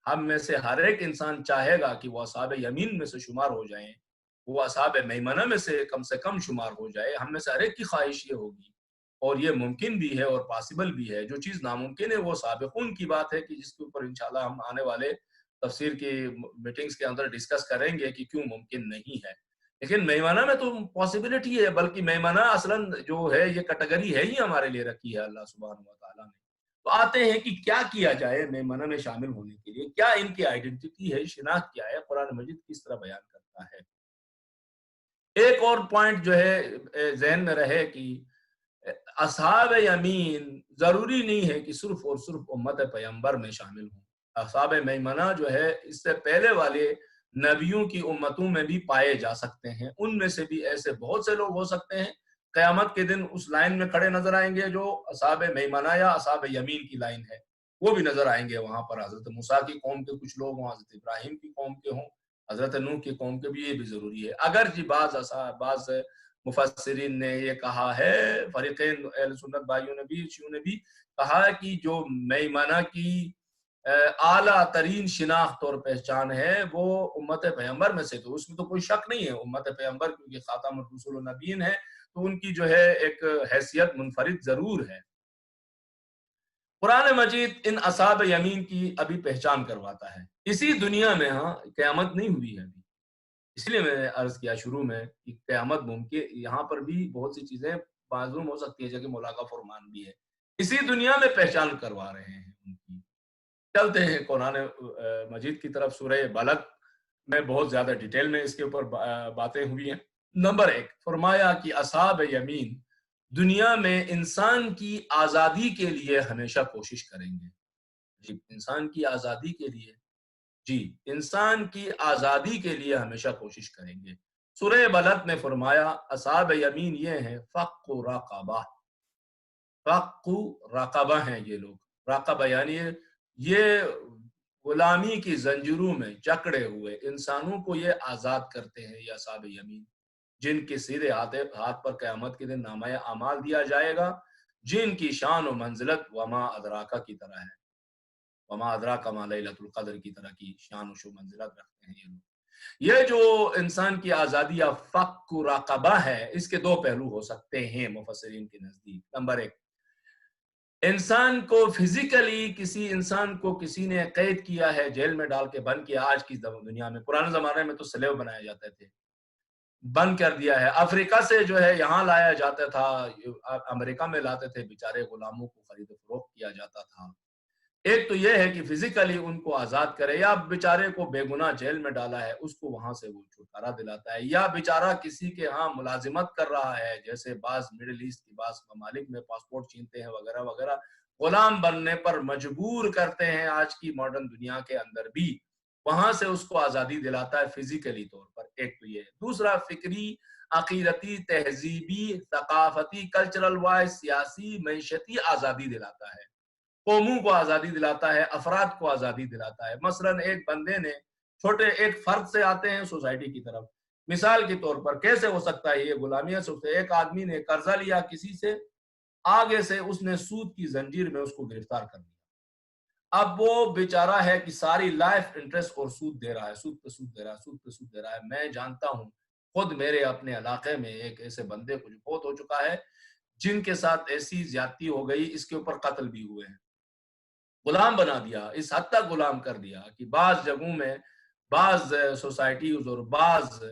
ہم میں سے ہر ایک انسان چاہے گا کہ وہ اصحاب یمین میں سے شمار ہو جائیں، وہ اصحاب میمنہ میں سے کم شمار ہو جائے۔ ہم میں سے ہر ایک کی خواہش یہ ہوگی، اور یہ ممکن بھی ہے اور پاسبل بھی ہے۔ جو چیز ناممکن ہے وہ سابقون کی بات ہے کہ جس کے اوپر انشاءاللہ ہم آنے والے تفسیر کی میٹنگز کے اندر ڈسکس کریں گے کہ کیوں ممکن نہیں ہے۔ لیکن میمنہ میں تو پاسبلٹی ہے، بلکہ میمنہ اصلاً جو ہے یہ کیٹیگری ہے ہی ہمارے لیے رکھی ہے اللہ سبحانہ و تعالیٰ نے۔ تو آتے ہیں کہ کیا کیا جائے میمنہ میں شامل ہونے کے لیے، کیا ان کی آئیڈینٹی ہے، شناخت کیا ہے، قرآن مجید کس طرح بیان کرتا ہے۔ ایک اور پوائنٹ جو ہے ذہن میں رہے کہ اصحاب یمین ضروری نہیں ہے کہ صرف اور صرف امت پیغمبر میں شامل ہوں۔ اصحاب میمنہ جو ہے اس سے پہلے والے نبیوں کی امتوں میں بھی پائے جا سکتے ہیں، ان میں سے بھی ایسے بہت سے لوگ ہو سکتے ہیں قیامت کے دن اس لائن میں کھڑے نظر آئیں گے جو اصحاب میمنہ یا اصحاب یمین کی لائن ہے، وہ بھی نظر آئیں گے وہاں پر۔ حضرت موسیٰ کی قوم کے کچھ لوگ ہوں، حضرت ابراہیم کی قوم کے ہوں، حضرت نوح کی قوم کے بھی، یہ بھی ضروری ہے۔ اگر جی بعض مفسرین نے یہ کہا ہے، فریقین اہل سنت بھائیوں نے بھی، شیعوں نے بھی کہا ہے کہ جو میمنہ کی اعلیٰ ترین شناخت اور پہچان ہے وہ امت پیغمبر میں سے، تو اس میں تو کوئی شک نہیں ہے۔ امت پیغمبر کیونکہ خاتم الرسول والنبیین ہے تو ان کی جو ہے ایک حیثیت منفرد ضرور ہے۔ قرآن مجید ان اصحاب یمین کی ابھی پہچان کرواتا ہے اسی دنیا میں۔ ہاں، قیامت نہیں ہوئی ہے ابھی، اس لیے میں نے عرض کیا شروع میں کہ قیامت ممکن، یہاں پر بھی بہت سی چیزیں معلوم ہو سکتی ہیں جیسے ملاقہ فرمان بھی ہے، اسی دنیا میں پہچان کروا رہے ہیں ان کی۔ چلتے ہیں قرآن مجید کی طرف۔ سورہ بلد میں بہت زیادہ ڈیٹیل میں اس کے اوپر باتیں ہوئی ہیں۔ نمبر 1 فرمایا کہ اصحاب یمین دنیا میں انسان کی آزادی کے لیے ہمیشہ کوشش کریں گے۔ جی، انسان کی آزادی کے لیے، جی انسان کی آزادی کے لیے ہمیشہ کوشش کریں گے۔ سورہ بلد میں فرمایا اصحاب یمین یہ ہیں فق رقبہ، فق رقبہ ہیں یہ لوگ۔ رقبہ یعنی یہ غلامی کی زنجیروں میں جکڑے ہوئے انسانوں کو یہ آزاد کرتے ہیں یہ اصحاب یمین، جن کے سیدھے ہاتھ پر قیامت کے دن نامہ اعمال دیا جائے گا، جن کی شان و منزلت وما ادراکا کی طرح ہے، وما ادراک ما لیلۃ القدر کی طرح کی شان و منزلت رکھتے ہیں یہ لوگ۔ یہ جو انسان کی آزادی یا فک رقبہ ہے، اس کے دو پہلو ہو سکتے ہیں مفسرین کے نزدیک۔ نمبر ایک، انسان کو فزیکلی کسی انسان کو کسی نے قید کیا ہے، جیل میں ڈال کے بند کیا، آج کی دنیا میں، پرانے زمانے میں تو سلیو بنائے جاتے تھے، بند کر دیا ہے، افریقہ سے جو ہے یہاں لایا جاتا تھا، امریکہ میں لاتے تھے، بیچارے غلاموں کو خرید و فروخت کیا جاتا تھا۔ ایک تو یہ ہے کہ فزیکلی ان کو آزاد کرے، یا بیچارے کو بے گناہ جیل میں ڈالا ہے اس کو وہاں سے وہ چھٹکارا دلاتا ہے، یا بیچارہ کسی کے ہاں ملازمت کر رہا ہے، جیسے بعض مڈل ایسٹ کی بعض ممالک میں پاسپورٹ چھینتے ہیں وغیرہ وغیرہ، غلام بننے پر مجبور کرتے ہیں آج کی ماڈرن دنیا کے اندر بھی، وہاں سے اس کو آزادی دلاتا ہے فزیکلی طور پر۔ ایک تو یہ ہے، دوسرا فکری، عقیدتی، تہذیبی، ثقافتی، کلچرل وائز، سیاسی، معیشتی آزادی دلاتا ہے، قوموں کو آزادی دلاتا ہے، افراد کو آزادی دلاتا ہے۔ مثلا ایک بندے نے چھوٹے ایک فرد سے آتے ہیں سوسائٹی کی طرف، مثال کے طور پر کیسے ہو سکتا ہے یہ غلامیہ سے ہوتا ہے؟ ایک آدمی نے قرضہ لیا کسی سے، آگے سے اس نے سود کی زنجیر میں اس کو گرفتار کر دیا، اب وہ بیچارہ ہے کہ ساری لائف انٹرسٹ اور سود دے رہا ہے، سود پہ سود دے رہا ہے، سود پہ سود دے رہا ہے۔ میں جانتا ہوں خود میرے اپنے علاقے میں ایک ایسے بندے کو جو بہت ہو چکا ہے، جن کے ساتھ ایسی زیادتی ہو گئی، اس کے اوپر قتل بھی ہوئے ہیں، غلام بنا دیا، اس حد تک غلام کر دیا کہ بعض جگہوں میں، بعض سوسائٹیز اور بعض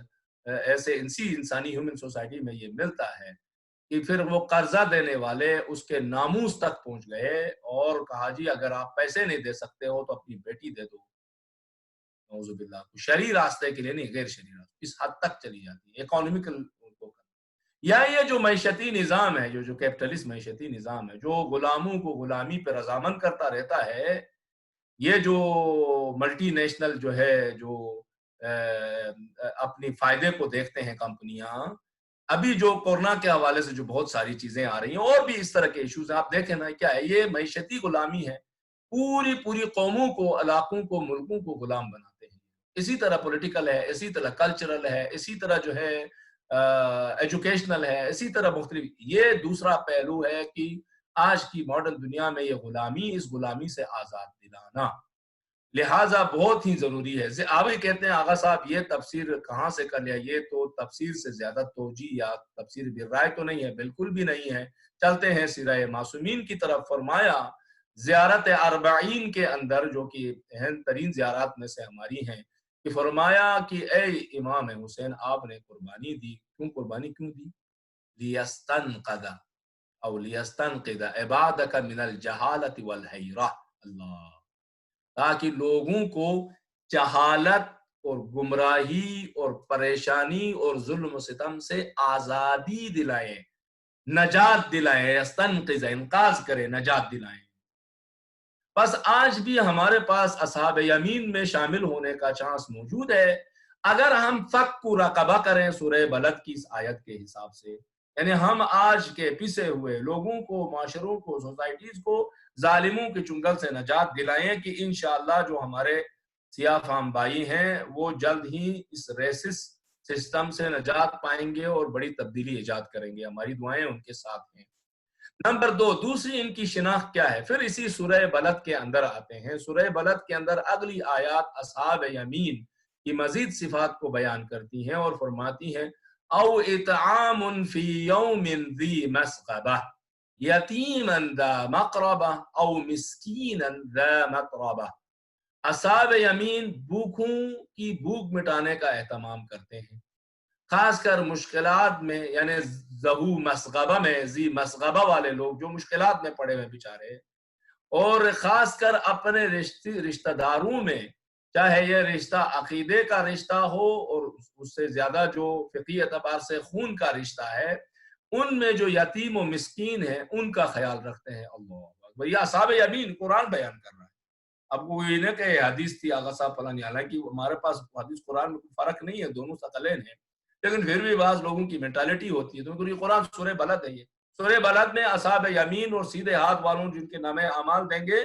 ایسے انسانی ہیومن سوسائٹی میں یہ ملتا ہے کہ پھر وہ قرضہ دینے والے اس کے ناموس تک پہنچ گئے اور کہا جی اگر آپ پیسے نہیں دے سکتے ہو تو اپنی بیٹی دے دو، نعوذ باللہ، شرعی راستے کے لیے نہیں، غیر شرعی راستے، اس حد تک چلی جاتی ہے اکانومیکل۔ یا یہ جو معیشتی نظام ہے، جو کیپٹلسٹ معیشتی نظام ہے، جو غلاموں کو غلامی پہ رضامند کرتا رہتا ہے، یہ جو ملٹی نیشنل جو ہے، جو اپنی فائدے کو دیکھتے ہیں کمپنیاں، ابھی جو کورونا کے حوالے سے جو بہت ساری چیزیں آ رہی ہیں اور بھی اس طرح کے ایشوز ہیں، آپ دیکھیں نا کیا ہے، یہ معیشتی غلامی ہے، پوری قوموں کو، علاقوں کو، ملکوں کو غلام بناتے ہیں۔ اسی طرح پولیٹیکل ہے، اسی طرح کلچرل ہے، اسی طرح جو ہے ایجوکیشنل ہے، اسی طرح مختلف۔ یہ دوسرا پہلو ہے کہ آج کی ماڈرن دنیا میں یہ غلامی، اس غلامی سے آزاد دلانا لہٰذا بہت ہی ضروری ہے۔ آپ ہی کہتے ہیں آغا صاحب یہ تفسیر کہاں سے کر لیا، یہ تو تفسیر سے زیادہ توجیہ یا تفسیر بالرائے تو نہیں ہے، بالکل بھی نہیں ہے۔ چلتے ہیں سیرہ معصومین کی طرف۔ فرمایا زیارت اربعین کے اندر، جو کہ اہم ترین زیارات میں سے ہماری ہیں، کہ فرمایا کہ اے امام حسین، آپ نے قربانی دی، قربانی کیوں دی؟ لیستنقذ او لیستنقذ عبادک من الجہالت والحیرہ، اللہ، تاکہ لوگوں کو جہالت اور گمراہی اور پریشانی اور ظلم و ستم سے آزادی دلائیں، نجات دلائیں، استنقذ، انقاذ کرے، نجات دلائیں۔ بس آج بھی ہمارے پاس اصحاب یمین میں شامل ہونے کا چانس موجود ہے، اگر ہم فک رقبہ کریں سورہ بلد کی اس آیت کے حساب سے، یعنی ہم آج کے پسے ہوئے لوگوں کو، معاشروں کو، سوسائٹیز کو ظالموں کے چنگل سے نجات دلائیں کہ انشاءاللہ جو ہمارے سیاہ فام بھائی ہیں وہ جلد ہی اس ریسس سسٹم سے نجات پائیں گے اور بڑی تبدیلی ایجاد کریں گے۔ ہماری دعائیں ان کے ساتھ ہیں۔ نمبر دو، دوسری ان کی شناخت کیا ہے؟ پھر اسی سورہ بلد کے اندر آتے ہیں۔ سورہ بلد کے اندر اگلی آیات اصحاب یمین کی مزید صفات کو بیان کرتی ہیں اور فرماتی ہیں او اطعام فی یوم ذی مسغبہ یتیما ذا مقربہ او مسکینا ذا متربہ۔ اصحاب یمین بھوکوں کی بھوک مٹانے کا اہتمام کرتے ہیں، خاص کر مشکلات میں، یعنی ذو مسغبہ میں، ذی مسغبہ والے لوگ جو مشکلات میں پڑے ہوئے بیچارے، اور خاص کر اپنے رشتہ داروں میں، چاہے یہ رشتہ عقیدے کا رشتہ ہو اور اس سے زیادہ جو فقہی اعتبار سے خون کا رشتہ ہے، ان میں جو یتیم و مسکین ہیں ان کا خیال رکھتے ہیں۔ اللہ اکبر، یہ اصحاب یمین قرآن بیان کر رہا ہے۔ اب وہ یہ نہیں کہ حدیث تھی آغا صاحب فلانی، حالانکہ ہمارے پاس حدیث قرآن میں کوئی فرق نہیں ہے، دونوں ثقلین ہیں، لیکن پھر بھی بعض لوگوں کی مینٹالٹی ہوتی ہے، تو یہ قرآن سورہ بلد ہے، یہ سورہ بلد میں اصحاب یمین اور سیدھے ہاتھ والوں جن کے نام اعمال دیں گے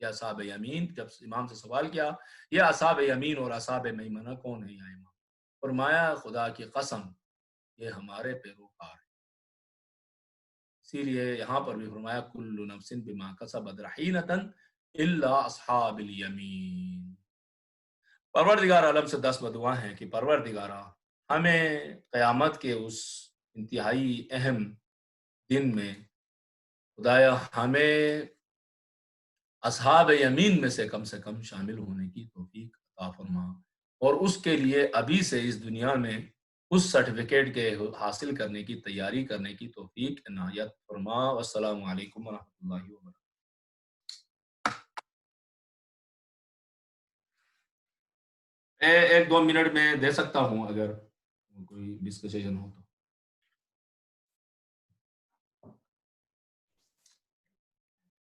یا اصحاب یمین، جب امام سے سوال کیا یہ اصحاب یمین اور اصحاب میمنہ کون ہے یا امام؟ فرمایا خدا کی قسم یہ ہمارے پیروکار ہیں۔ اسی لیے یہاں پر بھی فرمایا کل نفس بما کسبت رہینۃ الا اصحاب الیمین۔ پروردگار عالم سے 10 بدعا ہیں کہ پروردگارہ ہمیں قیامت کے اس انتہائی اہم دن میں خدایا ہمیں اصحاب یمین میں سے کم شامل ہونے کی توفیق عطا فرما، اور اس کے لیے ابھی سے اس دنیا میں اس سرٹیفکیٹ کے حاصل کرنے کی تیاری کرنے کی توفیق عنایت فرما۔ والسلام علیکم ورحمۃ اللہ وبرکاتہ۔ ایک دو منٹ میں دے سکتا ہوں اگر کوئی ڈسکشن ہو تو۔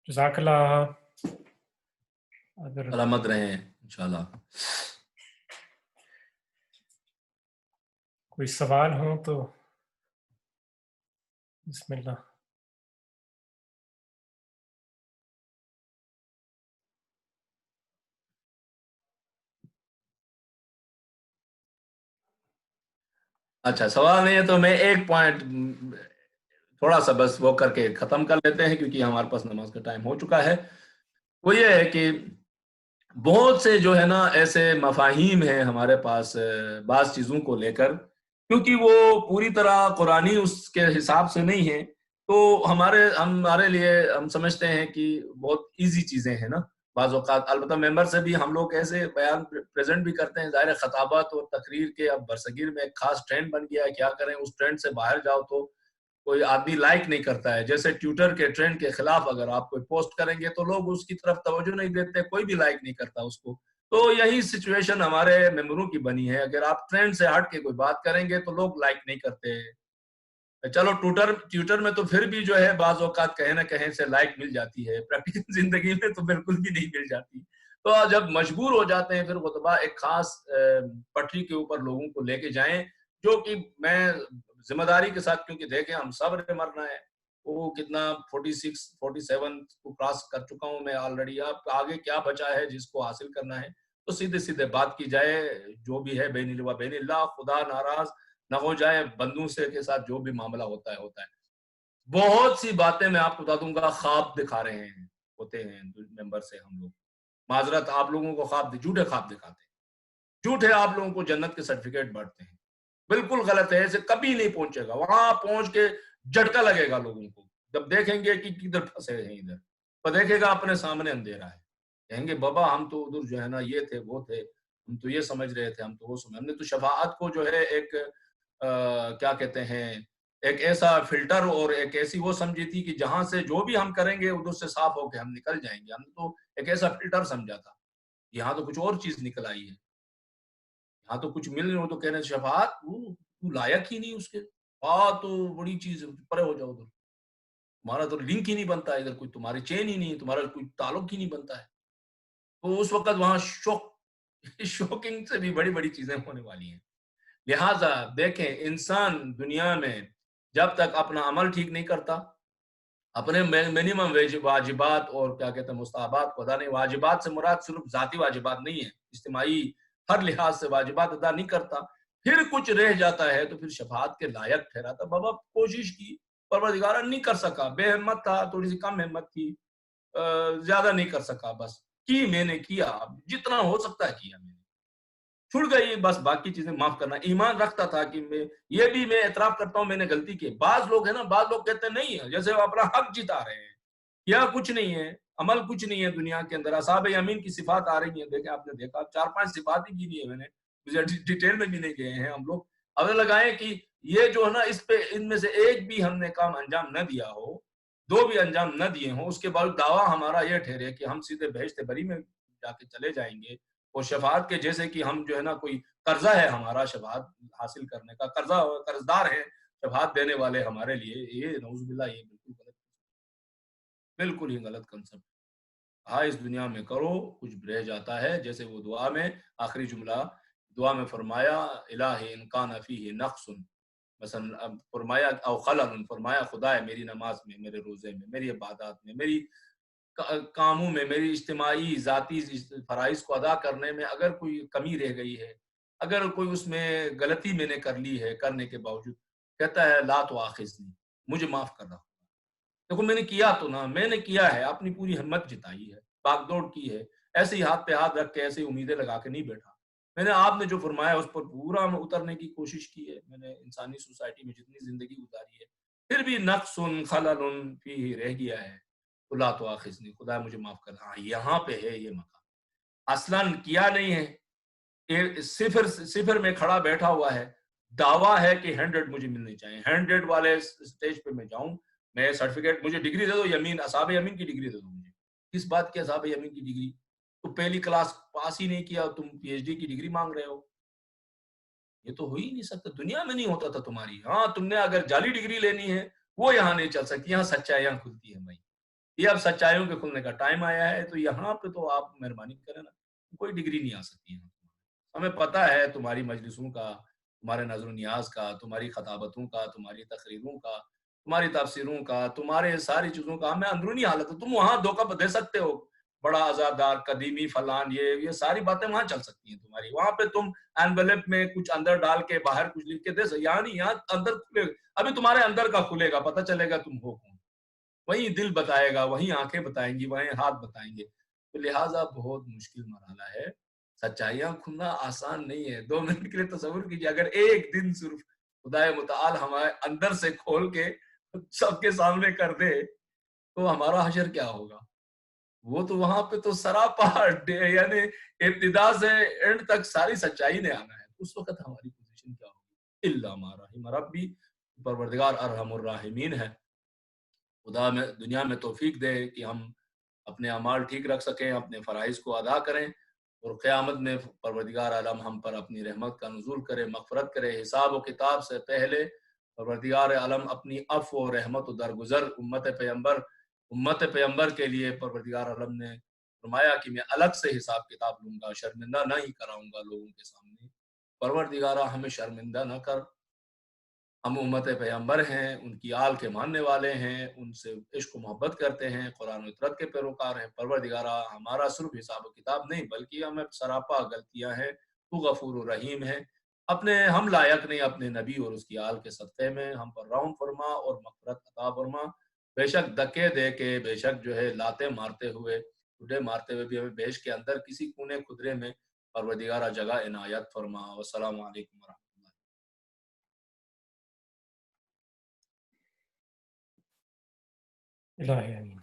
جزاک اللہ، اگر سلامت رہیں انشاءاللہ۔ کوئی سوال ہو تو بسم اللہ۔ اچھا سوال نہیں ہے تو میں ایک پوائنٹ تھوڑا سا بس وہ کر کے ختم کر لیتے ہیں، کیونکہ ہمارے پاس نماز کا ٹائم ہو چکا ہے۔ وہ یہ ہے کہ بہت سے جو ہے نا ایسے مفاہیم ہیں ہمارے پاس بعض چیزوں کو لے کر، کیونکہ وہ پوری طرح قرآنی اس کے حساب سے نہیں ہے، تو ہمارے لیے ہم سمجھتے ہیں کہ بہت ایزی چیزیں ہیں نا بعض اوقات۔ البتہ ممبر سے بھی ہم لوگ ایسے بیان پریزنٹ بھی کرتے ہیں، ظاہر خطابت اور تقریر کے اب برصغیر میں ایک خاص ٹرینڈ بن گیا ہے، کیا کریں اس ٹرینڈ سے باہر جاؤ تو کوئی آدمی لائک نہیں کرتا ہے۔ جیسے ٹویٹر کے ٹرینڈ کے خلاف اگر آپ کوئی پوسٹ کریں گے تو لوگ اس کی طرف توجہ نہیں دیتے، کوئی بھی لائک نہیں کرتا اس کو۔ تو یہی سچویشن ہمارے ممبروں کی بنی ہے، اگر آپ ٹرینڈ سے ہٹ کے کوئی بات کریں گے تو لوگ لائک نہیں کرتے۔ چلو ٹویٹر میں تو پھر بھی جو ہے بعض اوقات کہیں نہ کہیں سے لائک مل جاتی ہے، پریکٹیکل زندگی میں تو بالکل بھی نہیں مل جاتی۔ تو جب مجبور ہو جاتے ہیں پھر خطبہ ایک خاص پٹری کے اوپر لوگوں کو لے کے جائیں، جو کہ میں ذمہ داری کے ساتھ، کیونکہ دیکھیں ہم سب نے مرنا ہے، وہ کتنا 46 47 کو کراس کر چکا ہوں میں آلریڈی، اب آگے کیا بچا ہے جس کو حاصل کرنا ہے، تو سیدھے سیدھے بات کی جائے، جو بھی ہے بین اللہ و بین اللہ، خدا ناراض نہ ہو جائے، بندوں سے کے ساتھ جو بھی معاملہ ہوتا ہے۔ بہت سی باتیں میں آپ کو بتا دوں گا خواب دکھا رہے ہیں ہوتے ہیں ممبر سے ہم لوگ، معذرت آپ لوگوں کو جھوٹے خواب دکھاتے ہیں، جھوٹے آپ لوگوں کو جنت کے سرٹیفکیٹ بانٹتے ہیں، بالکل غلط ہے، ایسے کبھی نہیں پہنچے گا، وہاں پہنچ کے جھٹکا لگے گا لوگوں کو جب دیکھیں گے کہ کدھر پھنسے ہیں ادھر، تو دیکھے گا اپنے سامنے اندھیرا ہے، کہیں گے بابا ہم تو ادھر جو ہے نا یہ تھے وہ تھے، ہم تو یہ سمجھ رہے تھے، ہم تو وہ سمجھ، ہم نے تو شفاعت کو جو ہے ایک کیا کہتے ہیں ایک ایسا فلٹر اور ایک ایسی وہ سمجھی تھی کہ جہاں سے جو بھی ہم کریں گے ادھر سے صاف ہو کے ہم نکل جائیں گے، ہم نے تو ایک ایسا فلٹر سمجھا تھا، یہاں تو کچھ اور چیز نکل آئی ہے، یہاں تو کچھ مل نہیں ہو تو کہہ رہے شفاعت تو لائق ہی نہیں اس کے، تو بڑی چیز پرے ہو جاؤ ادھر، تمہارا تو لنک ہی نہیں بنتا ہے ادھر، کوئی تمہاری چین ہی نہیں، تمہارا کوئی تعلق ہی نہیں بنتا ہے، تو اس وقت وہاں شوکنگ سے بھی بڑی بڑی چیزیں ہونے والی ہیں۔ لہٰذا دیکھیں انسان دنیا میں جب تک اپنا عمل ٹھیک نہیں کرتا، اپنے منیمم واجبات اور کیا کہتے ہیں مستحبات کو ادا نہیں، واجبات سے مراد صرف ذاتی واجبات نہیں ہے، اجتماعی ہر لحاظ سے واجبات ادا نہیں کرتا، پھر کچھ رہ جاتا ہے تو پھر شفاعت کے لائق ٹھہراتا، بابا کوشش کی پروردگار نہیں کر سکا، بے ہمت تھا، تھوڑی سی کم ہمت تھی، زیادہ نہیں کر سکا، بس کی میں نے کیا جتنا ہو سکتا ہے کیا میں نے، چھڑ گئی، بس باقی چیزیں معاف کرنا، ایمان رکھتا تھا کہ یہ بھی میں اعتراف کرتا ہوں میں نے غلطی کی۔ بعض لوگ ہیں نا، بعض لوگ کہتے ہیں نہیں ہے، جیسے وہ اپنا حق جتا رہے ہیں، یا کچھ نہیں ہے، عمل کچھ نہیں ہے دنیا کے اندر، اصحاب یمین کی صفات آ رہی ہیں، دیکھیں آپ نے دیکھا 4-5 صفات ہی گنی ہے میں نے، مجھے ڈیٹیل میں بھی نہیں گئے ہیں ہم لوگ، اب لگائیں کہ یہ جو ہے نا اس پہ ان میں سے ایک بھی ہم نے کام انجام نہ دیا ہو، 2 بھی انجام نہ دیے ہوں، اس کے بعد دعویٰ ہمارا یہ ٹھہرے کہ ہم سیدھے بہشت بری میں جا کے چلے جائیں گے، اور شفاعت کے جیسے کہ ہم جو ہے نا کوئی قرضہ ہے ہمارا شفاعت حاصل کرنے کا، قرضدار ہے شفاعت دینے والے ہمارے لیے، یہ نعوذ باللہ یہ بالکل ہی غلط کنسپٹ۔ ہاں اس دنیا میں کرو کچھ رہ جاتا ہے، جیسے وہ دعا میں آخری جملہ دعا میں فرمایا الہ ان کان فیہ نقص، مثلا فرمایا او خلل، فرمایا خدا ہے میری نماز میں، میرے روزے میں، میری عبادات میں، میری کاموں میں، میری اجتماعی ذاتی فرائض کو ادا کرنے میں اگر کوئی کمی رہ گئی ہے، اگر کوئی اس میں غلطی میں نے کر لی ہے، کرنے کے باوجود کہتا ہے لا تؤاخذنی، مجھے معاف کر رہا ہوں۔ دیکھو میں نے کیا تو نا، میں نے کیا ہے، اپنی پوری ہمت جتائی ہے، باغ دوڑ کی ہے، ایسے ہی ہاتھ پہ ہاتھ رکھ کے ایسے ہی امیدیں لگا کے نہیں بیٹھا۔ میں نے آپ نے جو فرمایا اس پر پورا اترنے کی کوشش کی ہے، میں نے انسانی سوسائٹی میں جتنی زندگی گزاری ہے، پھر بھی نقص خلل فیہ رہ گیا ہے، تو لا تؤاخذنی، خدا مجھے معاف کر۔ ہاں یہاں پہ ہے یہ مقام، اصلاً کیا نہیں ہے، صفر میں کھڑا بیٹھا ہوا ہے، دعویٰ ہے کہ 100 مجھے ملنے چاہیے، 100 والے سٹیج پہ میں جاؤں، میں سرٹیفکیٹ، مجھے ڈگری دے دو، یمین اصحاب یمین کی ڈگری دے دو مجھے۔ کس بات کی اصحاب یمین کی ڈگری؟ تو پہلی کلاس پاس ہی نہیں کیا، تم پی ایچ ڈی کی ڈگری مانگ رہے ہو؟ یہ تو ہو ہی نہیں سکتا، دنیا میں نہیں ہوتا تھا تمہاری۔ ہاں تم نے اگر جعلی ڈگری لینی ہے وہ یہاں نہیں چل سکتی، یہاں سچائیاں کھلتی ہیں بھائی۔ یہ اب سچائیوں کے کھلنے کا ٹائم آیا ہے، تو یہاں پہ تو آپ مہربانی کریں نا، کوئی ڈگری نہیں آ سکتی ہے۔ ہمیں پتہ ہے تمہاری مجلسوں کا، تمہارے نظر و نیاز کا، تمہاری خطابتوں کا، تمہاری تقریروں کا، تمہاری تفسیروں کا، تمہارے ساری چیزوں کا ہمیں اندرونی حالت ہے۔ تم وہاں دھوکہ دے سکتے ہو، بڑا آزادار، قدیمی، فلان، یہ ساری باتیں وہاں چل سکتی ہیں تمہاری۔ وہاں پہ تم اینویلپ میں کچھ اندر ڈال کے باہر کچھ لکھ کے دے سکتے، یہاں نہیں، یہاں اندر کھلے گا، ابھی تمہارے اندر کا کھلے گا، پتہ چلے گا تم ہو کون، وہیں دل بتائے گا، وہیں آنکھیں بتائیں گی، وہیں ہاتھ بتائیں گے۔ تو لہٰذا بہت مشکل مرحلہ ہے، سچائیاں کھلنا آسان نہیں ہے۔ 2 منٹ کے لیے تصور کیجیے، اگر ایک دن صرف خدا متعال ہمارے اندر سے کھول کے سب کے سامنے کر دے تو ہمارا حشر کیا ہوگا؟ وہ تو وہاں پہ تو سراپا یعنی ابتدا سے اینڈ تک ساری سچائی نے آنا ہے، اس وقت ہماری پوزیشن کیا ہوگی؟ الا ما رحم ربی، پروردگار ارحم الراحمین ہے۔ خدا میں دنیا میں توفیق دے کہ ہم اپنے اعمال ٹھیک رکھ سکیں، اپنے فرائض کو ادا کریں، اور قیامت میں پروردگار عالم ہم پر اپنی رحمت کا نزول کرے، مغفرت کرے۔ حساب و کتاب سے پہلے پروردگار عالم اپنی عفو و رحمت و درگزر امت پیغمبر کے لیے پروردگار عالم نے فرمایا کہ میں الگ سے حساب کتاب لوں گا، شرمندہ نہیں کراؤں گا لوگوں کے سامنے۔ پروردگارہ ہمیں شرمندہ نہ کر، ہم امت پیغمبر ہیں، ان کی آل کے ماننے والے ہیں، ان سے عشق و محبت کرتے ہیں، قرآن و اطرت کے پیروکار ہیں۔ پروردگارہ ہمارا صرف حساب و کتاب نہیں بلکہ ہمیں سراپا غلطیاں ہیں، تو غفور و رحیم ہے، ہم لائق نہیں اپنے نبی اور اس کی آل کے صدقے میں، ہم پر رحم فرما اور مغفرت عطا فرما۔ بے شک دکے دے کے، بے شک جو ہے لاتے مارتے ہوئے، ٹوٹے مارتے ہوئے بھی ہمیں بیش کے اندر کسی کونے خدرے میں پروردگارہ جگہ عنایت فرما۔ والسلام علیکم ورحمۃ اللہ۔ الہی آمین۔